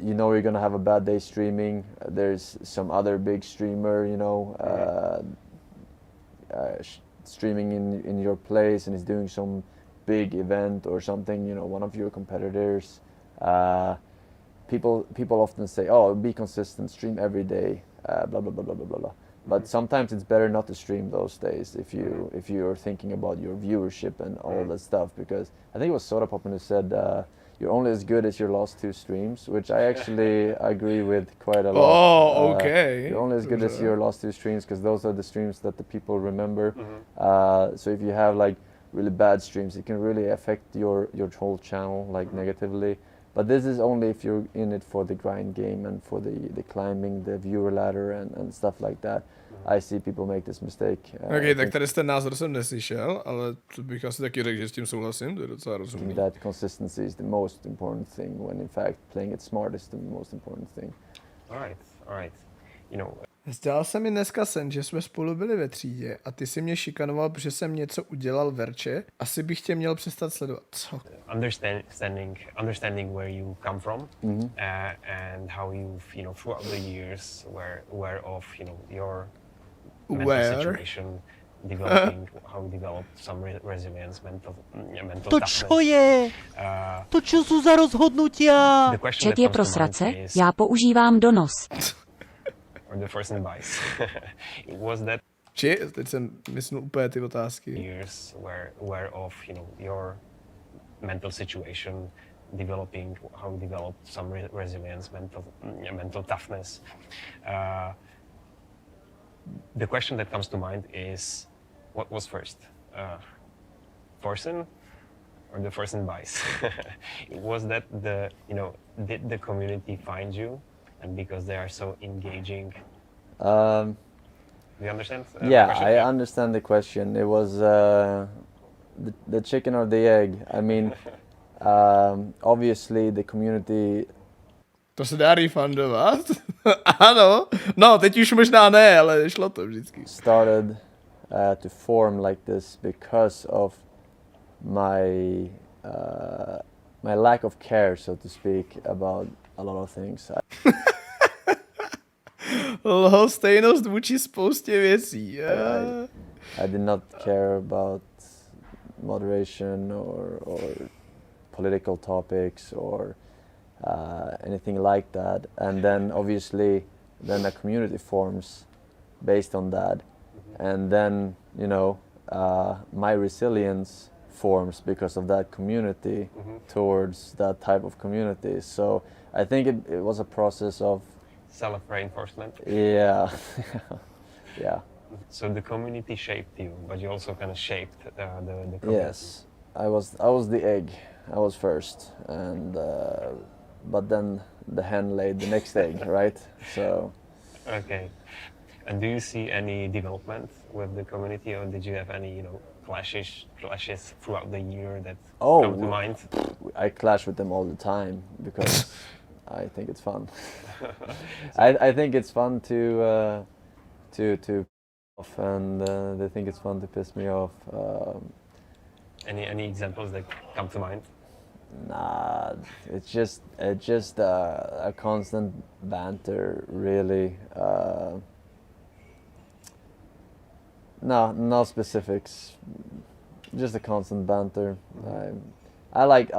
C: you know you're gonna have a bad day streaming, there's some other big streamer, you know, streaming in your place, and is doing some big event or something, you know, one of your competitors. People often say, oh, be consistent, stream every day, blah blah blah blah blah blah blah. But sometimes it's better not to stream those days if you're thinking about your viewership and all that stuff, because I think it was Soda Poppin who said you're only as good as your last 2 streams, which I actually agree with quite a lot.
A: Oh, okay.
C: You're only as good as your last 2 streams, because those are the streams that the people remember. So if you have like really bad streams, it can really affect your whole channel like negatively. But this is only if you're in it for the grind game and for the climbing the viewer ladder and stuff like that. I see people make this mistake.
A: Okay, tak tady ten názor jsem neslyšel, ale to bych asi taky řekl, že s tím souhlasím, to je docela rozumný.
C: That consistency is the most important thing, when in fact playing it smart is the most important thing.
B: All right. You know.
A: Zdál se mi dneska sen, že jsme spolu byli ve třídě a ty si mě šikanoval, protože jsem něco udělal verče. Asi bych tě měl přestat sledovat. Co?
B: Understanding where you come from, and how you've, you know, throughout the years were of, you know, your mental situation, developing, how you developed some resilience, mental toughness.
D: To je? To čo sú za rozhodnutia?
E: Chat je pro srace, já používám donos.
B: Or the first advice. It was that
A: teď jsem myslel úplně ty otázky.
B: Years were of, you know, your mental situation, developing, how you developed some resilience, mental toughness. The question that comes to mind is, what was first, Forsen or the first advice? It was that did the community find you? And because they are so engaging. Do you understand?
C: Yeah, I understand the question. It was the chicken or the egg. I mean, obviously the community.
A: To se dá refundovat? Ano. No, teď už možná ne, ale šlo to vždycky.
C: Started to form like this because of my lack of care, so to speak, about a lot of things.
A: Lhostejnost vůči spoustě věcí.
C: I did not care about moderation or political topics or anything like that. And then obviously then a community forms based on that. And then, you know, my resilience forms because of that community towards that type of community. So I think it was a process of
B: self-reinforcement.
C: Yeah. Yeah.
B: So the community shaped you, but you also kind of shaped the community.
C: Yes, I was the egg. I was first, and but then the hen laid the next egg, right? So.
B: Okay. And do you see any development with the community, or did you have any, clashes throughout the year that come to mind?
C: I clash with them all the time because I think it's fun. I think it's fun to off, and they think it's fun to piss me off.
B: Any examples that come to mind?
C: Nah, it's just a constant banter, really. No specifics. Just a constant banter. I like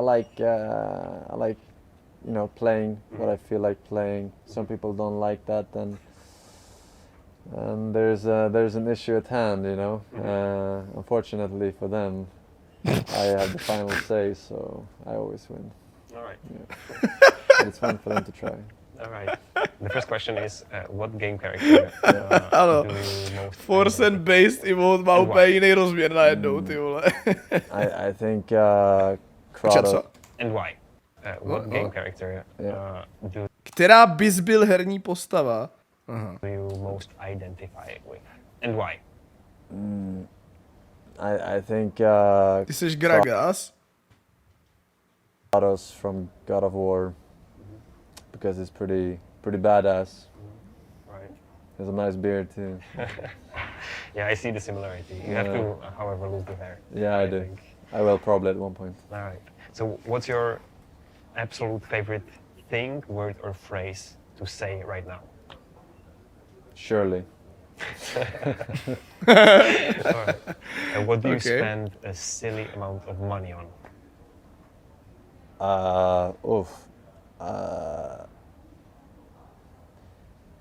C: playing what I feel like playing. Some people don't like that, and there's an issue at hand, you know. Unfortunately for them, I have the final say, so I always win.
B: All right.
C: Yeah. But it's fun for them to try.
B: All right. The first question is, what game character
A: Ano,
B: do you most
A: Forsen based emote má úplně jiný rozměr najednou, ty vole.
C: I think Kratos.
B: And why? What game character
A: Která bys byl herní postava?
B: do you most identify with? And why?
C: I think
A: Ty jsi Gragas?
C: Kratos from God of War, because he's pretty badass.
B: Right.
C: He has a nice beard too.
B: Yeah, I see the similarity. You have to, however, lose the hair.
C: Yeah, I do.
B: think.
C: I will probably at one point.
B: All right. So, what's your absolute favorite thing, word, or phrase to say right now?
C: Surely.
B: All right. And what do you
A: Okay.
B: spend a silly amount of money on?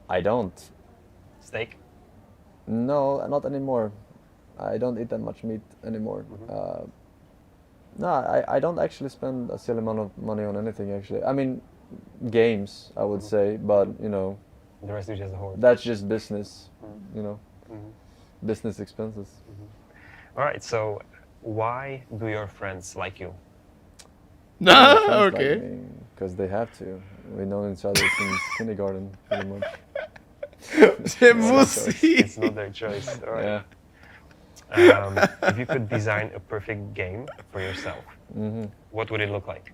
C: I don't.
B: Steak?
C: No, not anymore. I don't eat that much meat anymore. No, I don't actually spend a silly amount of money on anything, actually. I mean, games, I would say, but, you know,
B: The rest is just a hoard.
C: that's just business, you know, business expenses.
B: All right. So, why do your friends like you?
A: Nah, okay.
C: Because they have to. We know each other since kindergarten, pretty much.
A: Že musí.
B: It's not their choice. All right.
C: Yeah.
B: If you could design a perfect game for yourself, what would it look like?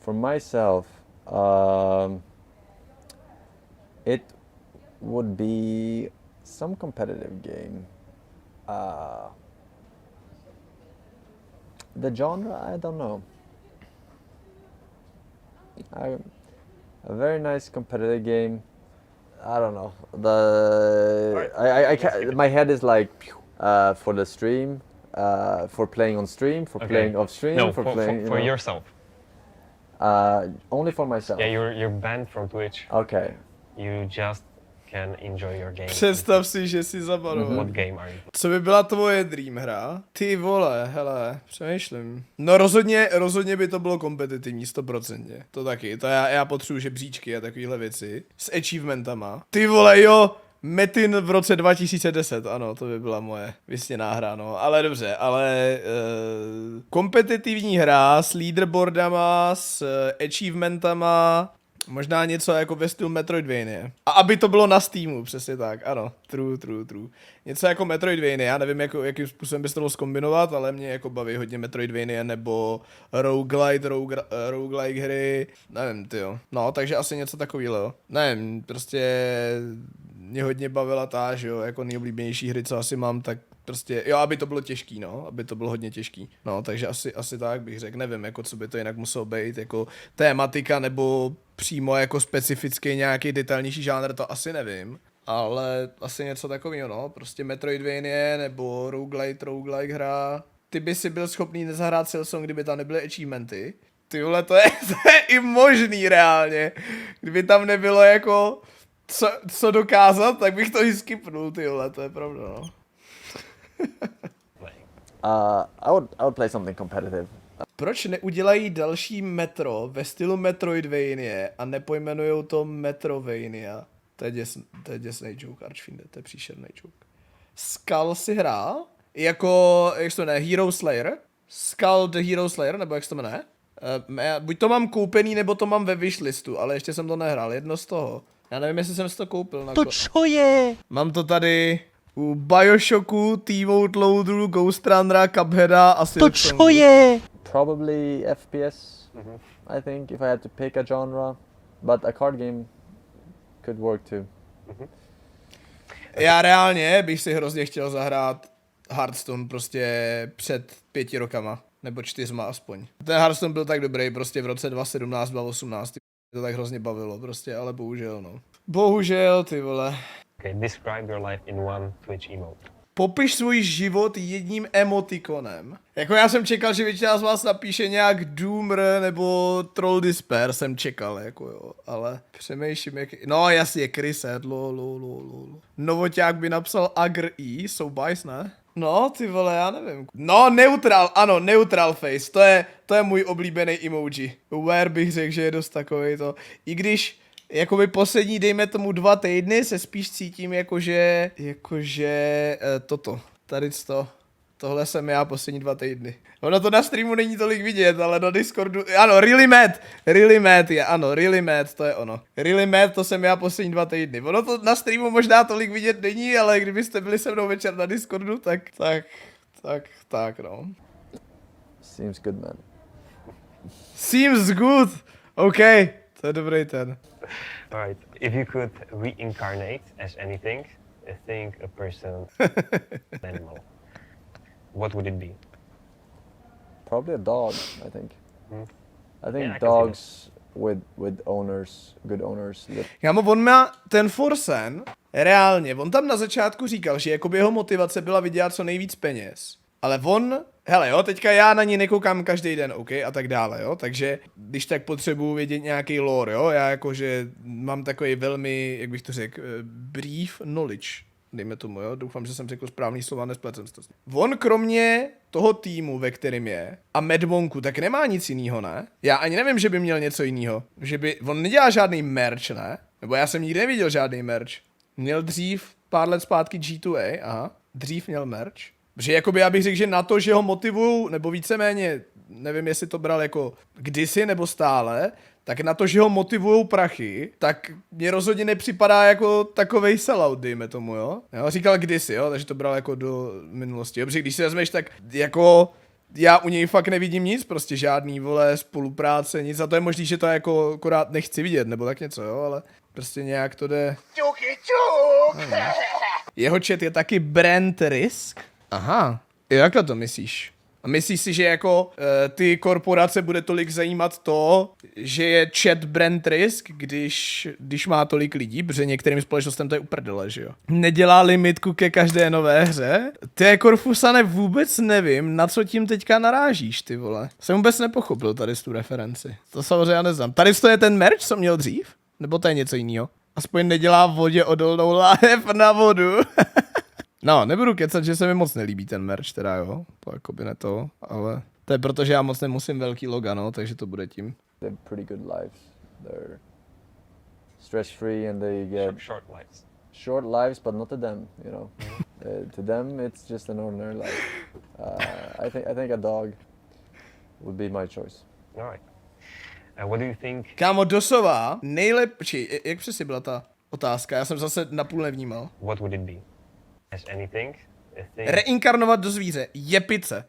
C: For myself, it would be some competitive game. The genre, I don't know. A very nice competitive game. I don't know. My head is like for the stream, for playing on stream, for playing off stream,
B: No,
C: for
B: for
C: playing
B: yourself.
C: Only for myself.
B: Yeah, you're banned from Twitch.
C: Okay.
B: You just can enjoy your game.
A: Představ si, že si zabaroval.
B: What game are you?
A: Co by byla tvoje dream hra? Ty vole, hele, přemýšlím. No rozhodně by to bylo kompetitivní, 100%. To taky, to já potřebuji žebříčky a takovéhle věci. S achievementama. Ty vole, jo, Metin v roce 2010, ano, to by byla moje vysněná hra, no. Ale dobře, kompetitivní hra s leaderboardama, s achievementama, možná něco jako ve stylu Metroidvania. A aby to bylo na Steamu, přesně tak, ano. True. Něco jako Metroidvania, já nevím, jakým způsobem by se to dalo zkombinovat, ale mě jako baví hodně Metroidvania nebo roguelike hry, nevím, tyjo. No, takže asi něco takového. Nevím, prostě mě hodně bavila ta, že jo, jako nejoblíbenější hry, co asi mám, tak prostě, jo, aby to bylo těžký, no, aby to bylo hodně těžký. No, takže asi tak bych řekl, nevím, jako co by to jinak muselo být, jako tématika nebo přímo jako specifický nějaký detailnější žánr, to asi nevím. Ale asi něco takového, no, prostě Metroidvania nebo roguelike hra. Ty by si byl schopný nezahrát Silson, kdyby tam nebyly achievementy. Ty vole, to je i možný reálně. Kdyby tam nebylo jako co dokázat, tak bych to i skipnul, ty vole, to je pravda, no.
C: I would play something competitive.
A: Proč neudělají další Metro ve stylu Metroidvania a nepojmenujou to Metrovania? To je děsnej joke, Archfiende, to je příšerný joke. Skull si hrál? Jako, jak se to jmenuje, Hero Slayer? Skull the Hero Slayer, nebo jak se to jmenuje? Buď to mám koupený, nebo to mám ve wishlistu, ale ještě jsem to nehrál, jedno z toho. Já nevím, jestli jsem si to koupil.
D: To čo je?
A: Mám to tady u Bioshocku, T-Vote Loaderu, Ghost Runnera, Cupheada a
D: To čo je?
C: Probably FPS, I think, if I had to pick a genre. But a card game could work too.
A: Já reálně bych si hrozně chtěl zahrát Hearthstone prostě před 5 rokama, nebo 4 aspoň. Ten Hearthstone byl tak dobrý prostě v roce 2017, 2018, to tak hrozně bavilo prostě, ale bohužel no. Bohužel, ty vole.
B: Okay, describe your life in one Twitch emote.
A: Popiš svůj život jedním emotikonem. Jako já jsem čekal, že většina z vás napíše nějak Doomer nebo Troll Despair, jsem čekal, jako jo, ale přemýšlím, jak... No jasně, Haiset, Novoťák by napsal Agr E, so bajs, ne? No, ty vole, já nevím. No, neutral, ano, neutral face, to je můj oblíbený emoji. Where bych řekl, že je dost takovej to. I když... Jakoby poslední, dejme tomu 2 týdny, se spíš cítím jakože tohle jsem já poslední 2 týdny. Ono to na streamu není tolik vidět, ale na Discordu, ano, really mad, to je ono. Really mad, to jsem já poslední 2 týdny. Ono to na streamu možná tolik vidět není, ale kdybyste byli se mnou večer na Discordu, tak no.
C: Seems good, man.
B: Seems
A: good, OK, to je dobrý ten.
B: Alright, if you could reincarnate as anything, a thing, a person, an animal, what would it be?
C: Probably a dog, I think. I think
B: Yeah, I can see
C: dogs with owners, good owners.
A: Kámo, on má ten Forsen, reálně, on tam na začátku říkal, že jakoby jeho motivace byla vydělat co nejvíc peněz. Ale hele jo, teďka já na ní nekoukám každý den, OK, a tak dále, jo, takže když tak potřebuju vědět nějaký lore, jo, já jakože mám takový velmi, jak bych to řekl, brief knowledge, dejme tomu, jo, doufám, že jsem řekl správný slova, nespletl jsem to. On kromě toho týmu, ve kterém je, a Medmonku, tak nemá nic jiného, ne? Já ani nevím, že by měl něco jiného, on nedělá žádný merch, ne? Nebo já jsem nikdy neviděl žádný merch. Měl dřív pár let zpátky G2A, aha, dřív měl merch. Protože jakoby já bych řekl, že na to, že ho motivujou, nebo víceméně, nevím, jestli to bral jako kdysi nebo stále, tak na to, že ho motivujou prachy, tak mě rozhodně nepřipadá jako takovej sellout, dejme tomu, jo. Já říkal kdysi, jo, takže to bral jako do minulosti. Jo, protože když si vezmeš, tak jako já u něj fakt nevidím nic, prostě žádný, vole, spolupráce, nic, a to je možný, že to jako akorát nechci vidět, nebo tak něco, jo, ale prostě nějak to jde. Jeho chat je taky brand risk. Aha, jak to myslíš? A myslíš si, že jako ty korporace bude tolik zajímat to, že je chat brand risk, když má tolik lidí, protože některým společnostem to je uprdele, že jo? Nedělá limitku ke každé nové hře? Ty Korfusane, vůbec nevím, na co tím teďka narážíš, ty vole. Jsem vůbec nepochopil tady tu referenci. To samozřejmě já neznám. Tady to je ten merch, co měl dřív? Nebo to je něco jiného? Aspoň nedělá vodě odolnou láhev na vodu. No, nebudu kecat, že se mi moc nelíbí ten merch, teda jo, to jakoby ne to, ale to je proto, že já moc nemusím velký loga, no, takže to bude tím.
C: They have pretty good lives. They're stress free and they get short lives, but not to them, you know. To them, it's just an ordinary life. I think a dog would be my choice.
B: All right. What do you think?
A: Kámo, doslova nejlepší, jak přesně byla ta otázka, já jsem zase napůl nevnímal.
B: What would it be? As anything?
A: Reinkarnovat do zvíře. Jepice.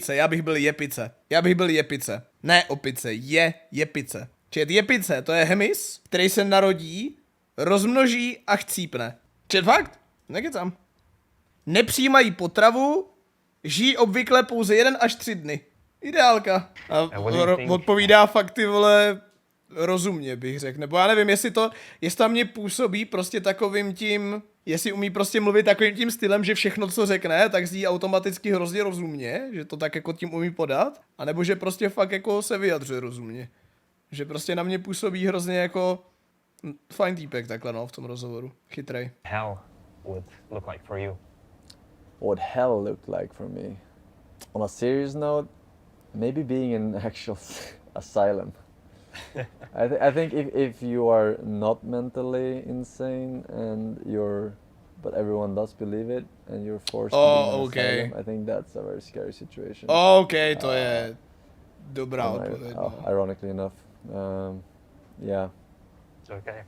A: Já bych byl jepice. Ne opice. Jepice. Čet jepice, to je hemis, který se narodí, rozmnoží a chcípne. Čet fakt? Nekecám. Nepřijímají potravu, žijí obvykle pouze 1 až 3 dny. Ideálka. A odpovídá fakt, ty vole, rozumně bych řekl. Nebo já nevím, jestli tam mě působí prostě takovým tím, jestli umí prostě mluvit takovým tím stylem, že všechno, co řekne, tak zní automaticky hrozně rozumně, že to tak jako tím umí podat, anebo že prostě fakt jako se vyjadřuje rozumně. Že prostě na mě působí hrozně jako fajn týpek takhle, no, v tom rozhovoru. Chytrej.
B: Hell would look like for you.
C: What hell looked like for me? On a serious note, maybe being in actual asylum. I think if you are not mentally insane and but everyone does believe it and you're forced to be in an asylum, I think that's a very scary situation.
A: OK, to je dobrá odpověď.
C: Ironically enough. Yeah.
B: Okay.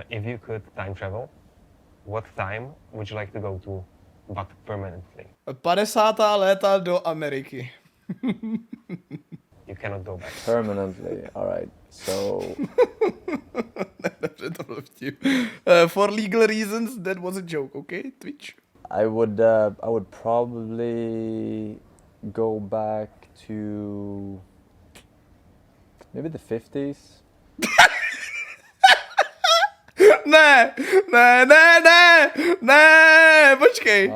B: If you could time travel, what time would you like to go to, but permanently?
A: 50. léta do Ameriky.
B: You cannot go back.
C: Permanently. All right. So.
A: Dobře, to byl vtip. For legal reasons, that was a joke, okay? Twitch.
C: I would probably go back to maybe the 50s.
A: Ne, počkej.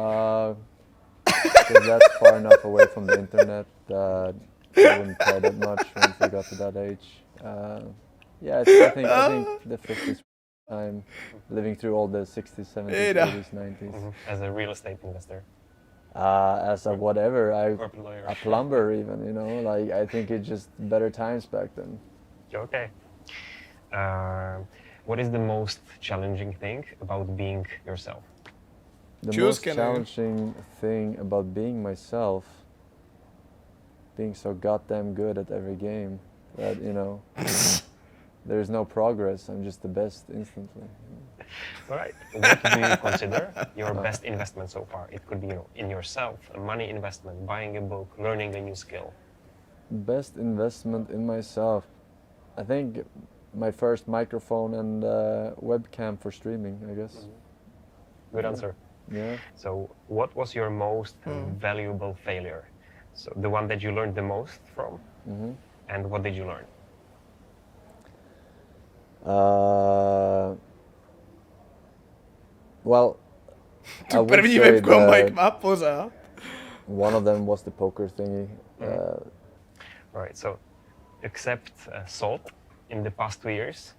C: Because that's far enough away from the internet that I wouldn't care that much once I got to that age. Yeah, I think the 50s time, living through all the 60s, 70s, 80s, 90s.
B: As a real estate investor.
C: As a whatever,
B: Corporate lawyer.
C: a plumber even, you know, like I think it's just better times back then.
B: Okay. What is the most challenging thing about being yourself?
C: The most challenging thing about being myself, being so goddamn good at every game that, you know, there's no progress. I'm just the best instantly.
B: All right. What do you consider your best investment so far? It could be, you know, in yourself, a money investment, buying a book, learning a new skill.
C: Best investment in myself. I think my first microphone and webcam for streaming, I guess.
B: Good answer.
C: Yeah.
B: So what was your most valuable failure? So the one that you learned the most from, and what did you learn?
C: Well, I
A: Tu
C: would
A: první
C: say
A: webku
C: that
A: Mike má pořád.
C: one of them was the poker thingy.
B: All right. So except salt in the past 2 years,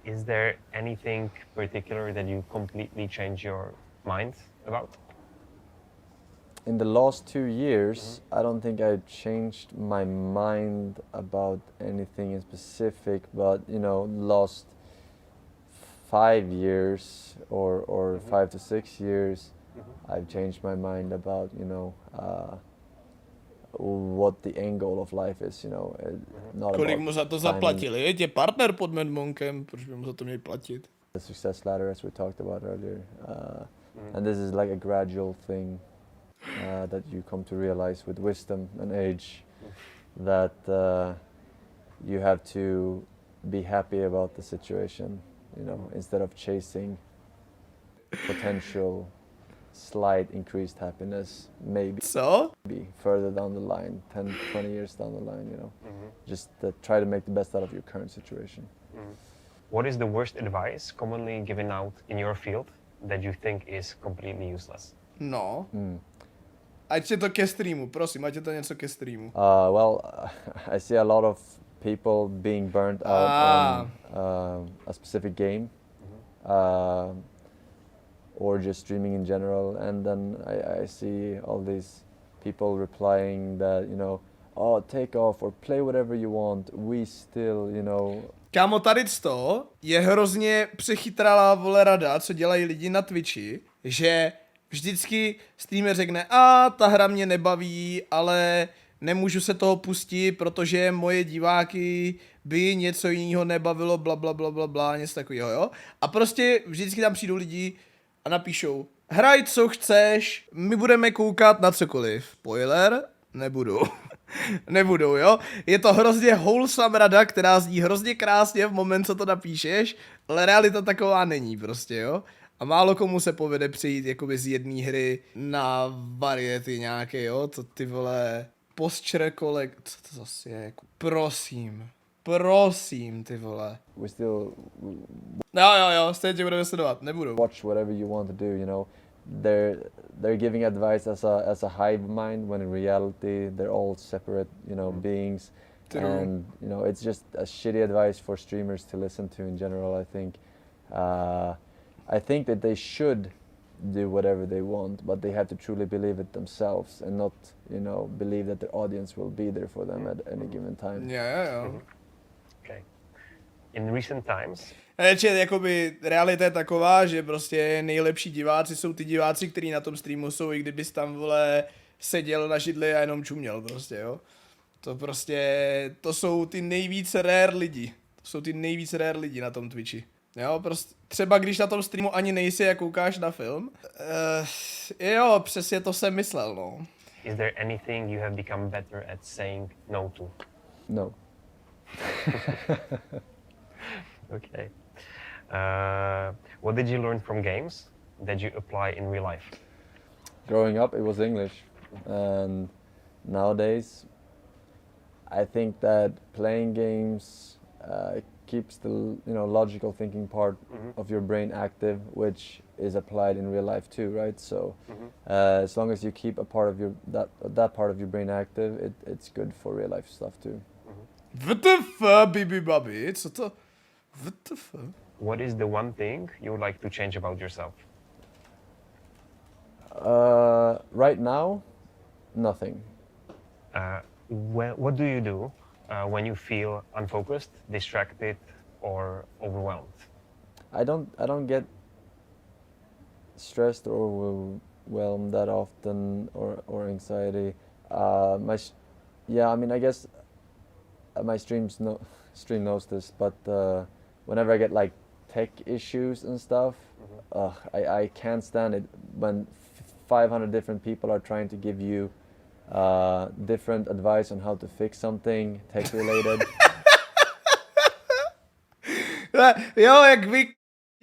B: is there anything particular that you completely changed your mind about?
C: In the last 2 years, I don't think I changed my mind about anything in specific, but you know, last 5 years or 5 to 6 years, I've changed my mind about, you know, what the end goal of life is, you know. Not
A: Kolik
C: about
A: mu za to
C: finding
A: zaplatili? Je tě partner pod Medmonkem, proč by mu za to měli platit?
C: the success ladder, as we talked about earlier. And this is like a gradual thing that you come to realize with wisdom and age, that you have to be happy about the situation, you know, instead of chasing potential slight increased happiness, maybe
A: Co?
C: further down the line, 10, 20 years down the line, you know. Just try to make the best out of your current situation.
B: What is the worst advice commonly given out in your field that you think is completely useless?
A: No. Ať je to ke streamu, prosím, ať je to něco ke streamu.
C: Well, I see a lot of people being burnt out on a specific game, or just streaming in general, and then I see all these people replying that, you know, oh, take off or play whatever you want, we still, you know.
A: Kámo, tady to je hrozně přechytralá vole rada, co dělají lidi na Twitchi, že vždycky streamer řekne, ta hra mě nebaví, ale nemůžu se toho pustit, protože moje diváky by něco jiného nebavilo, bla, bla, bla, bla, bla, něco takového, jo. A prostě vždycky tam přijdou lidi a napíšou, hraj co chceš, my budeme koukat na cokoliv. Spoiler, nebudou. Nebudou, jo? Je to hrozně wholesome rada, která zní hrozně krásně v moment, co to napíšeš, ale realita taková není prostě, jo? A málo komu se povede přejít jakoby z jedné hry na variety nějaké, jo? To ty vole, posture kolek, co to zase je? Prosím, ty vole.
C: We still
A: Jo, stejně tě budeme sledovat, nebudou.
C: watch whatever you want to do, you know. They're giving advice as a hive mind, when in reality they're all separate, you know, beings.
A: True.
C: And you know, it's just a shitty advice for streamers to listen to in general, I think. I think that they should do whatever they want, but they have to truly believe it themselves and not, you know, believe that their audience will be there for them at any given time.
A: Jo.
B: Okay. In recent times,
A: Jakoby realita je taková, že prostě nejlepší diváci jsou ty diváci, kteří na tom streamu jsou, i kdybys tam, vole, seděl na židli a jenom čuměl prostě, jo. To prostě, to jsou ty nejvíc rare lidi. To jsou ty nejvíc rare lidi na tom Twitchi. Jo, prostě třeba když na tom streamu ani nejsi a koukáš na film. Jo, přesně to jsem myslel, no.
B: Is there anything you have become better at saying no to?
C: No.
B: Okay. What did you learn from games that you apply in real life?
C: Growing up, it was English, and nowadays, I think that playing games keeps the logical thinking part of your brain active, which is applied in real life too, right? So as long as you keep a part of that part of your brain active, it's good for real life stuff too.
A: WTF, bibi babi, co to? WTF?
B: What is the one thing you would like to change about yourself?
C: Right now, nothing.
B: What do you do when you feel unfocused, distracted, or overwhelmed?
C: I don't get stressed or overwhelmed that often, or anxiety. I guess my stream knows this, but whenever I get like tech issues and stuff, I can't stand it when 500 different people are trying to give you different advice on how to fix something tech related.
A: Jo, jak vy,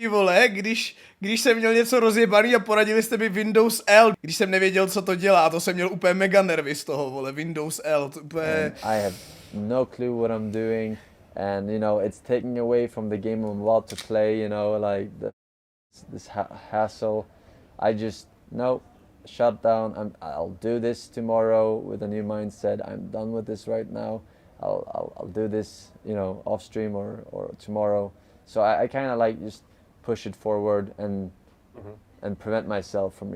A: vole, když jsem měl něco rozjebaný a poradili jste mi Windows L, když jsem nevěděl, co to dělá, a to jsem měl úplně mega nervy z toho, vole, Windows L, to úplně...
C: I have no clue what I'm doing, and it's taking away from the game I'm about to play, like this hassle. I just, shut down. I'll do this tomorrow with a new mindset. I'm done with this right now. I'll do this, off stream or tomorrow. So I kind of like just push it forward and prevent myself from,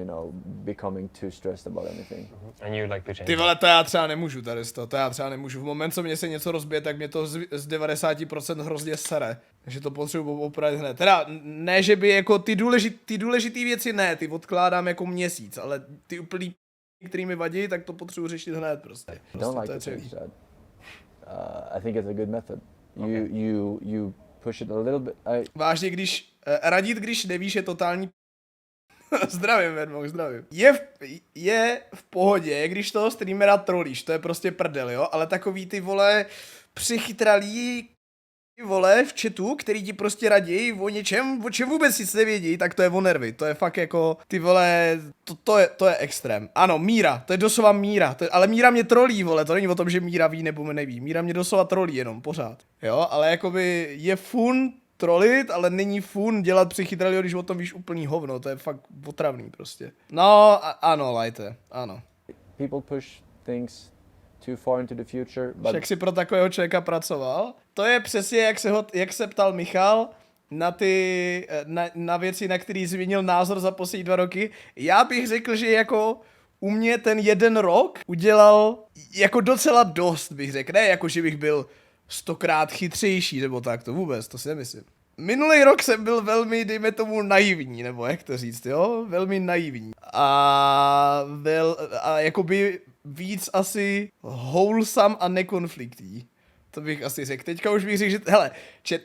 C: becoming too stressed about anything.
B: And you like to change.
A: Ty vole, to já třeba nemůžu tady z toho, to já třeba nemůžu. V moment, co mě se něco rozbije, tak mě to z 90% hrozně sere. Takže to potřebuji opravit hned. Teda ne, že by jako ty důležitý věci ne, ty odkládám jako měsíc, ale ty úplný který mi vadí, tak to potřebuji řešit hned prostě.
C: Don't like to change that. I think it's a good method.
B: Okay.
C: You push it a little bit.
A: Vážně, radit, když nevíš, je totální zdravím, Vedmok, zdravím. Je v pohodě, když toho streamera trolíš, to je prostě prdel, jo, ale takový ty vole přichytralí vole v chatu, který ti prostě raději o něčem, o čem vůbec nic nevědí, tak to je o nervy, to je fakt jako, ty vole, to je extrém. Ano, Míra, to je doslova Míra, ale Míra mě trolí, vole, to není o tom, že Míra ví nebo neví, Míra mě doslova trolí jenom, pořád, jo, ale jakoby je fun trolit, ale není fun dělat přichytralýho, když o tom víš úplný hovno, to je fakt otravný prostě. No, ano, lajte, ano.
C: People push things too far into the future, but...
A: Však si pro takového člověka pracoval. To je přesně, jak se ptal Michal na věci, na který změnil názor za poslední 2 roky. Já bych řekl, že jako u mě ten 1 rok udělal jako docela dost, bych řekl. Ne jako, že bych byl 100krát chytřejší, nebo tak, to vůbec, to si nemyslím. Minulý rok jsem byl velmi, dejme tomu, naivní, nebo jak to říct, jo? Velmi naivní. A jakoby víc asi wholesome a nekonfliktní. To bych asi řekl. Teďka už bych řekl, že hele,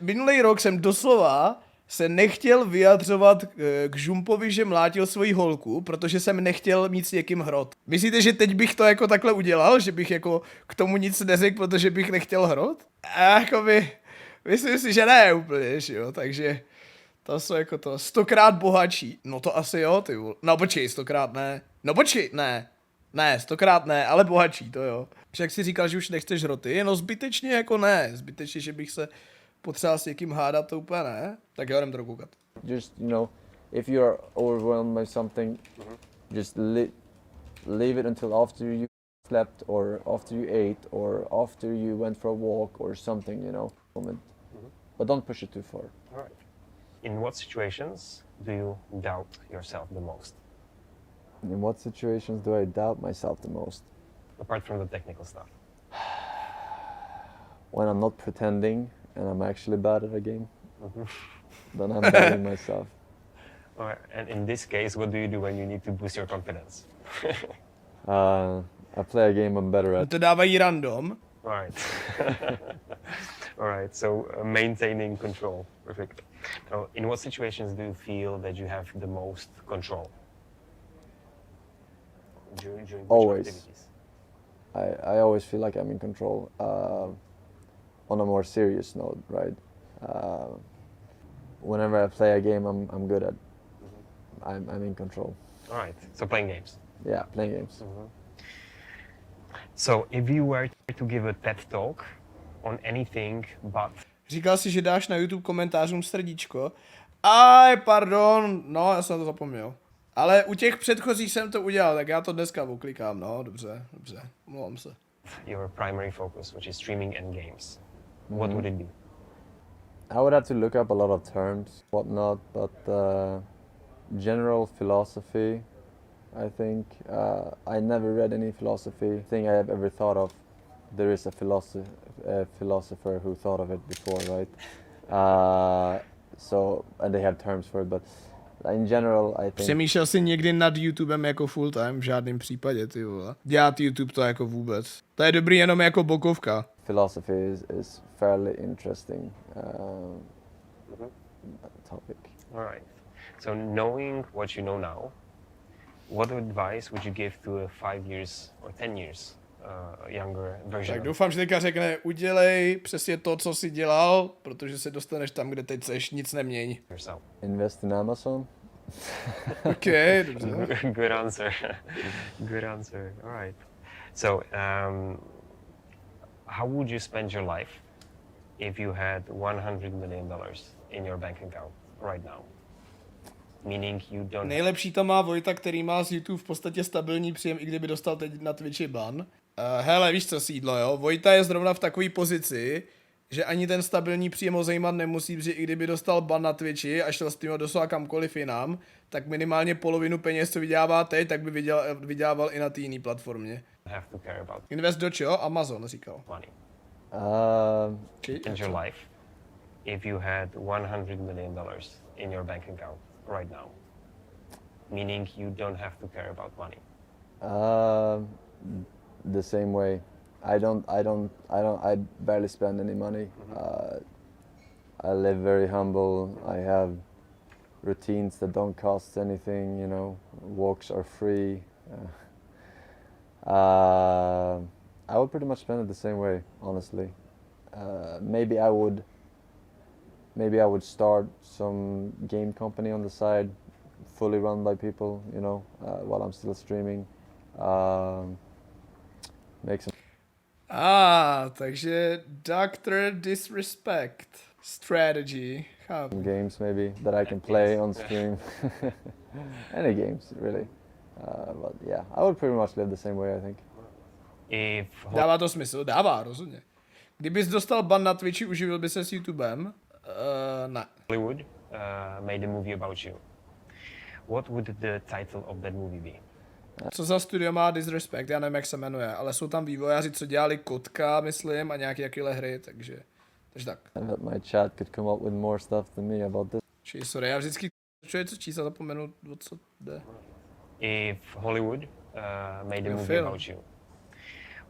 A: minulý rok jsem doslova se nechtěl vyjadřovat k Žumpovi, že mlátil svoji holku, protože jsem nechtěl mít s někým hrot. Myslíte, že teď bych to jako takhle udělal? Že bych jako k tomu nic neřekl, protože bych nechtěl hrot? A jakoby, myslím si, že ne úplně, že jo, takže to jsou jako to 100krát bohatší. No to asi jo, ty vole. No počkej, 100krát ne. No počkej, ne. Ne, 100krát ne, ale bohatší, to jo. Však si říkal, že už nechceš hroty, no zbytečně jako ne. Zbytečně, že bych se potřeboval s někým hádat, to úplně ne. Tak jo, jdem to koukat.
C: Just, if you're overwhelmed by something, just leave it until after you slept or after you ate or after you went for a walk or something, moment. But don't push it too far.
B: All right. In what situations do you doubt yourself the most?
C: In what situations do I doubt myself the most?
B: Apart from the technical stuff.
C: When I'm not pretending and I'm actually bad at a game, then I'm doubting myself.
B: All right. And in this case, what do you do when you need to boost your confidence?
C: I play a game I'm better at.
A: To dávají random.
B: All right. All right. So maintaining control. Perfect. Now, in what situations do you feel that you have the most control? During which
C: Always.
B: activities?
C: I always feel like I'm in control. On a more serious note, right? Whenever I play a game I'm good at, I'm in control.
B: All right. So playing games.
C: Yeah, playing games.
B: So if you were to give a TED talk on anything but
A: Říkal si, že dáš na YouTube komentářům srdíčko. Aj, pardon, no, já jsem to zapomněl. Ale u těch předchozích jsem to udělal, tak já to dneska oklikám, no, dobře, omlouvám se.
B: your primary focus, which is streaming and games, what would it be?
C: I would have to look up a lot of terms, whatnot, but general philosophy, I think. I never read any philosophy thing I have ever thought of. There is a philosopher who thought of it before, right? So, and they have terms for it, but in general, I think...
A: Přemýšlel jsi někdy nad YouTubem jako full time? V žádném případě, ty vole. Dělat YouTube to jako vůbec. To je dobrý jenom jako bokovka.
C: Philosophy is fairly interesting topic.
B: All right. So knowing what you know now, what advice would you give to a 5 years or 10 years younger version?
A: Tak doufám, že teďka řekne, udělej přesně to, co jsi dělal, protože se dostaneš tam, kde teď seš, nic neměň.
B: Yourself.
C: Invest in Amazon.
A: OK, dobře.
B: Good answer. Good answer. All right. So, how would you spend your life if you had $100 million in your bank account right now? Meaning you don't...
A: Nejlepší to má Vojta, který má z YouTube v podstatě stabilní příjem, i kdyby dostal teď na Twitchi ban. Hele, víš co, sídlo, jo? Vojta je zrovna v takové pozici, že ani ten stabilní příjem ho zajímat nemusí, protože i kdyby dostal ban na Twitchi a šel s tím doslova kamkoliv jinam, tak minimálně polovinu peněz, co vydělává teď, tak by vydělával i na té jiné platformě.
B: have to care about
A: Invest do čeho? Amazon, říkal.
B: money.
A: Či?
B: In your life, if you had $100 million in your bank account right now, meaning you don't have to care about money.
C: The same way. I barely spend any money. I live very humble. I have routines that don't cost anything, you know. Walks are free. I would pretty much spend it the same way, honestly. Maybe I would start some game company on the side, fully run by people, you know, while I'm still streaming. Make some
A: Takže Dr. Disrespect strategy. Chápu.
C: games maybe that I can play on stream. Any games, really. But yeah, I would pretty much live the same way, I think.
B: If
A: Dává to smysl? Dává, rozhodně. Kdybys dostal ban na Twitchi, uživil by se s YouTubem? Ne.
B: Hollywood made a movie about you, what would the title of that movie be?
A: Co za studio má Disrespect? Já nevím, jak se jmenuje, ale jsou tam vývojáři, co dělali Kotka, myslím, a nějaké jakýhle hry, takže tak.
C: I bet my chat could come up with more stuff than me about this.
A: Sorry, já vždycky co čísla zapomenu, o co jde.
B: If Hollywood made a movie
A: film.
B: about you,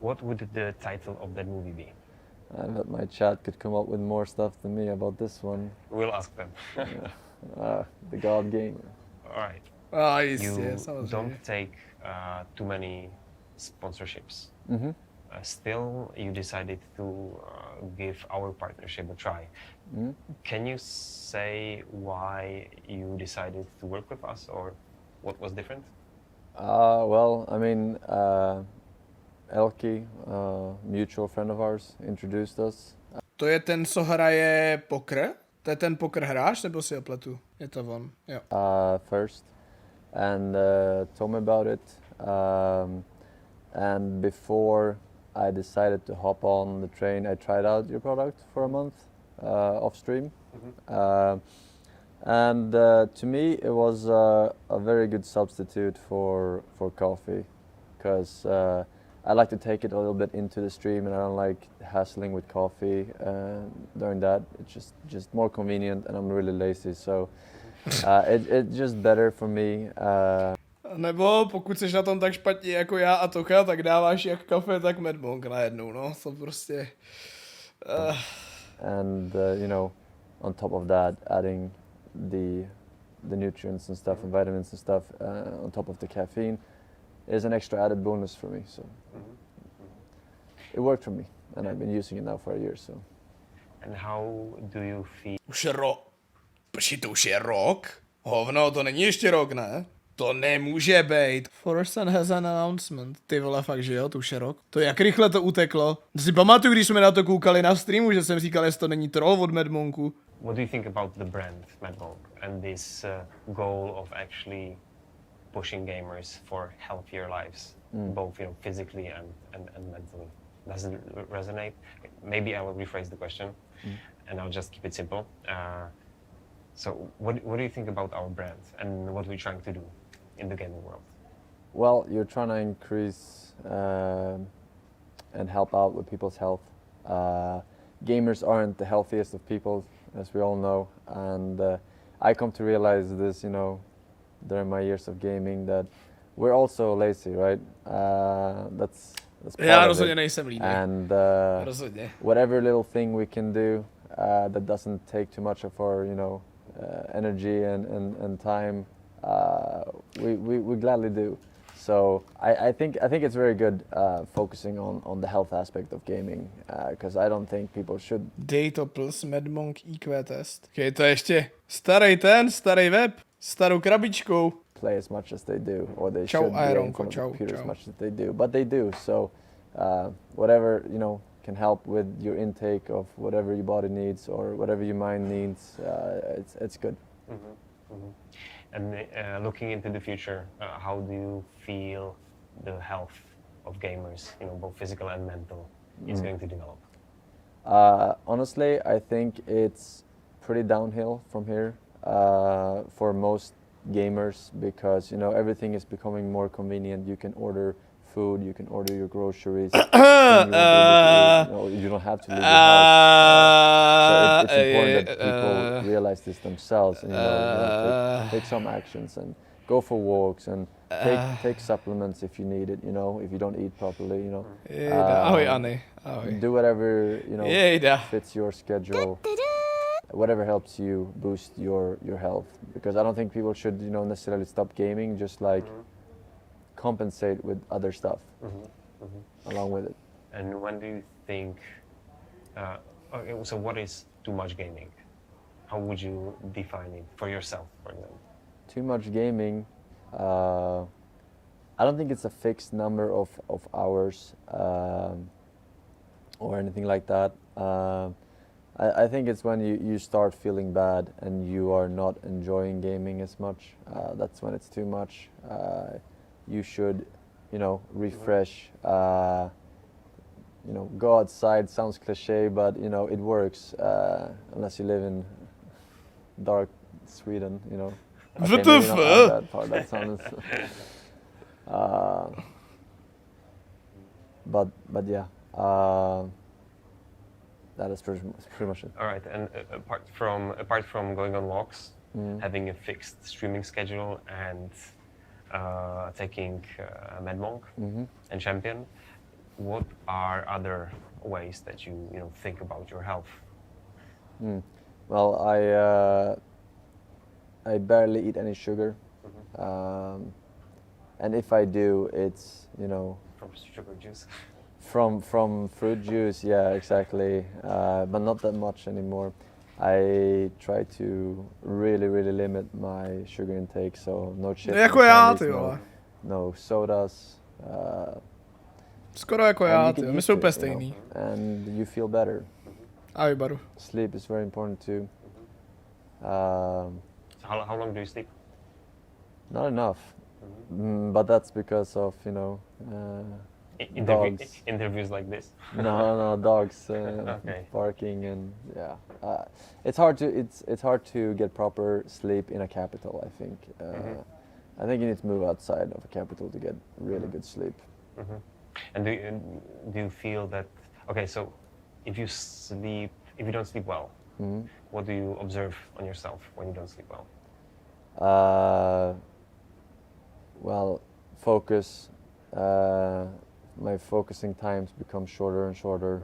B: what would the title of that movie be?
C: I bet my chat could come up with more stuff than me about this one.
B: We'll ask them.
C: The God Gamer.
B: All right.
A: Jistě,
B: You
A: samozřejmě.
B: don't take too many sponsorships.
C: Mm-hmm.
B: Still, you decided to give our partnership a try.
C: Mm-hmm.
B: Can you say why you decided to work with us, or what was different?
C: Well, I mean, Elki, mutual friend of ours, introduced us.
A: To je ten, co hraje poker? To je ten poker hráč, nebo si ho pletu? Je to on, jo.
C: First, and told me about it. And before I decided to hop on the train, I tried out your product for a month off stream. And to me, it was a very good substitute for coffee, because I like to take it a little bit into the stream, and I don't like hassling with coffee during that. It's just more convenient, and I'm really lazy, so it's just better for me.
A: Nebo pokud jsi na tom tak špatně jako já a Toka, tak dáváš jak kafe, tak medmonk najednou, no. To prostě...
C: And you know, on top of that, adding the nutrients and stuff and vitamins and stuff on top of the caffeine is an extra added bonus for me. So it worked for me, and I've been using it now for a year. So.
B: And how do you feel?
A: Počkej, to už je rok? Hovno, to není ještě rok, ne? To nemůže být. Forsen has an announcement. Ty vole, fakt, že jo, to už je rok. To jak rychle to uteklo. Si pamatuju, když jsme na to koukali na streamu, že jsem říkal, jestli to není troll od Medmonku.
B: What do you think about the brand Medmonk and this goal of actually pushing gamers for healthier lives, both physically and mentally? Does it resonate? Maybe I will rephrase the question, and I'll just keep it simple. So, what do you think about our brand and what we're trying to do in the gaming world?
C: Well, you're trying to increase and help out with people's health. Gamers aren't the healthiest of people, as we all know, and I come to realize this, during my years of gaming, that we're also lazy, right? That's part
A: Já
C: of
A: rozhodně
C: it.
A: nejsem líný.
C: And
A: Rozhodně.
C: whatever little thing we can do that doesn't take too much of our, energy and time, we gladly do. So I think it's very good focusing on the health aspect of gaming, because I don't think people should.
A: Data plus Medmonk IQ test. Okay, to je ještě starý web, starou krabičkou.
C: Play as much as they do, or they
A: Čau,
C: should be in
A: Ironko,
C: front of the
A: čau,
C: computer
A: čau.
C: as much as they do, but they do. So whatever can help with your intake of whatever your body needs or whatever your mind needs, it's good.
B: And looking into the future, how do you feel the health of gamers, both physical and mental, is going to develop?
C: Honestly, I think it's pretty downhill from here for most gamers, because everything is becoming more convenient. You can order food, you can order your groceries. You don't have to leave your house. So it's important that people realize this themselves and take some actions and go for walks and take supplements if you need it. If you don't eat properly.
A: Ahoj, Anny. Ahoj.
C: Do whatever
A: Jejda.
C: fits your schedule. Whatever helps you boost your health, because I don't think people should necessarily stop gaming, just like compensate with other stuff along with it.
B: And when do you think? Okay, so what is too much gaming? How would you define it for yourself, for example?
C: Too much gaming. I don't think it's a fixed number of hours or anything like that. I think it's when you start feeling bad and you are not enjoying gaming as much. That's when it's too much. You should, refresh. Go outside. Sounds cliche, but it works. Unless you live in dark Sweden, Okay, maybe not that part. That sounds. But yeah. That is pretty much it.
B: All right, and apart from going on walks, having a fixed streaming schedule, and taking Medmonk and Champion, what are other ways that you think about your health?
C: Well, I barely eat any sugar, and if I do, it's
B: From sugar juice.
C: From fruit juice, yeah, exactly, but not that much anymore. I try to really limit my sugar intake, so no chips,
A: Jako já, ty vole.
C: no sodas.
A: Skoro jako já,
C: and you
A: ty
C: can
A: jo. My
C: eat
A: jsme
C: it,
A: úplně stejný.
C: And you feel better.
A: Ahoj, Baru.
C: Sleep is very important too.
B: So how long do you sleep?
C: Not enough, but that's because of dogs.
B: Interviews like this.
C: No, dogs
B: Okay.
C: barking, and yeah, it's hard to get proper sleep in a capital. I think I think you need to move outside of a capital to get really good sleep.
B: And do you feel that? Okay, so if you don't sleep well, what do you observe on yourself when you don't sleep well?
C: well, focus. My focusing times become shorter and shorter.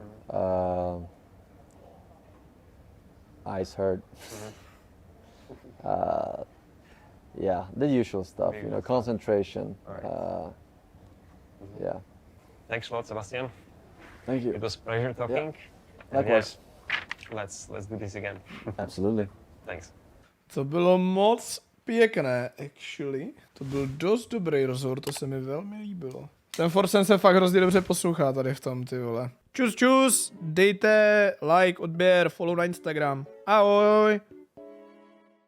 C: Eyes hurt. Yeah, the usual stuff, you know, concentration. Yeah.
B: Thanks a lot, Sebastian.
C: Thank you.
B: It was a pleasure talking.
C: Likewise.
B: Let's do this again.
C: Absolutely.
B: Thanks.
A: To bylo moc pěkné, actually. To byl dost dobrý rozhovor, to se mi velmi líbilo. Ten Forsen se fakt hrozně dobře poslouchá tady v tom, ty vole. Čus, dejte like, odběr, follow na Instagram. Ahoj!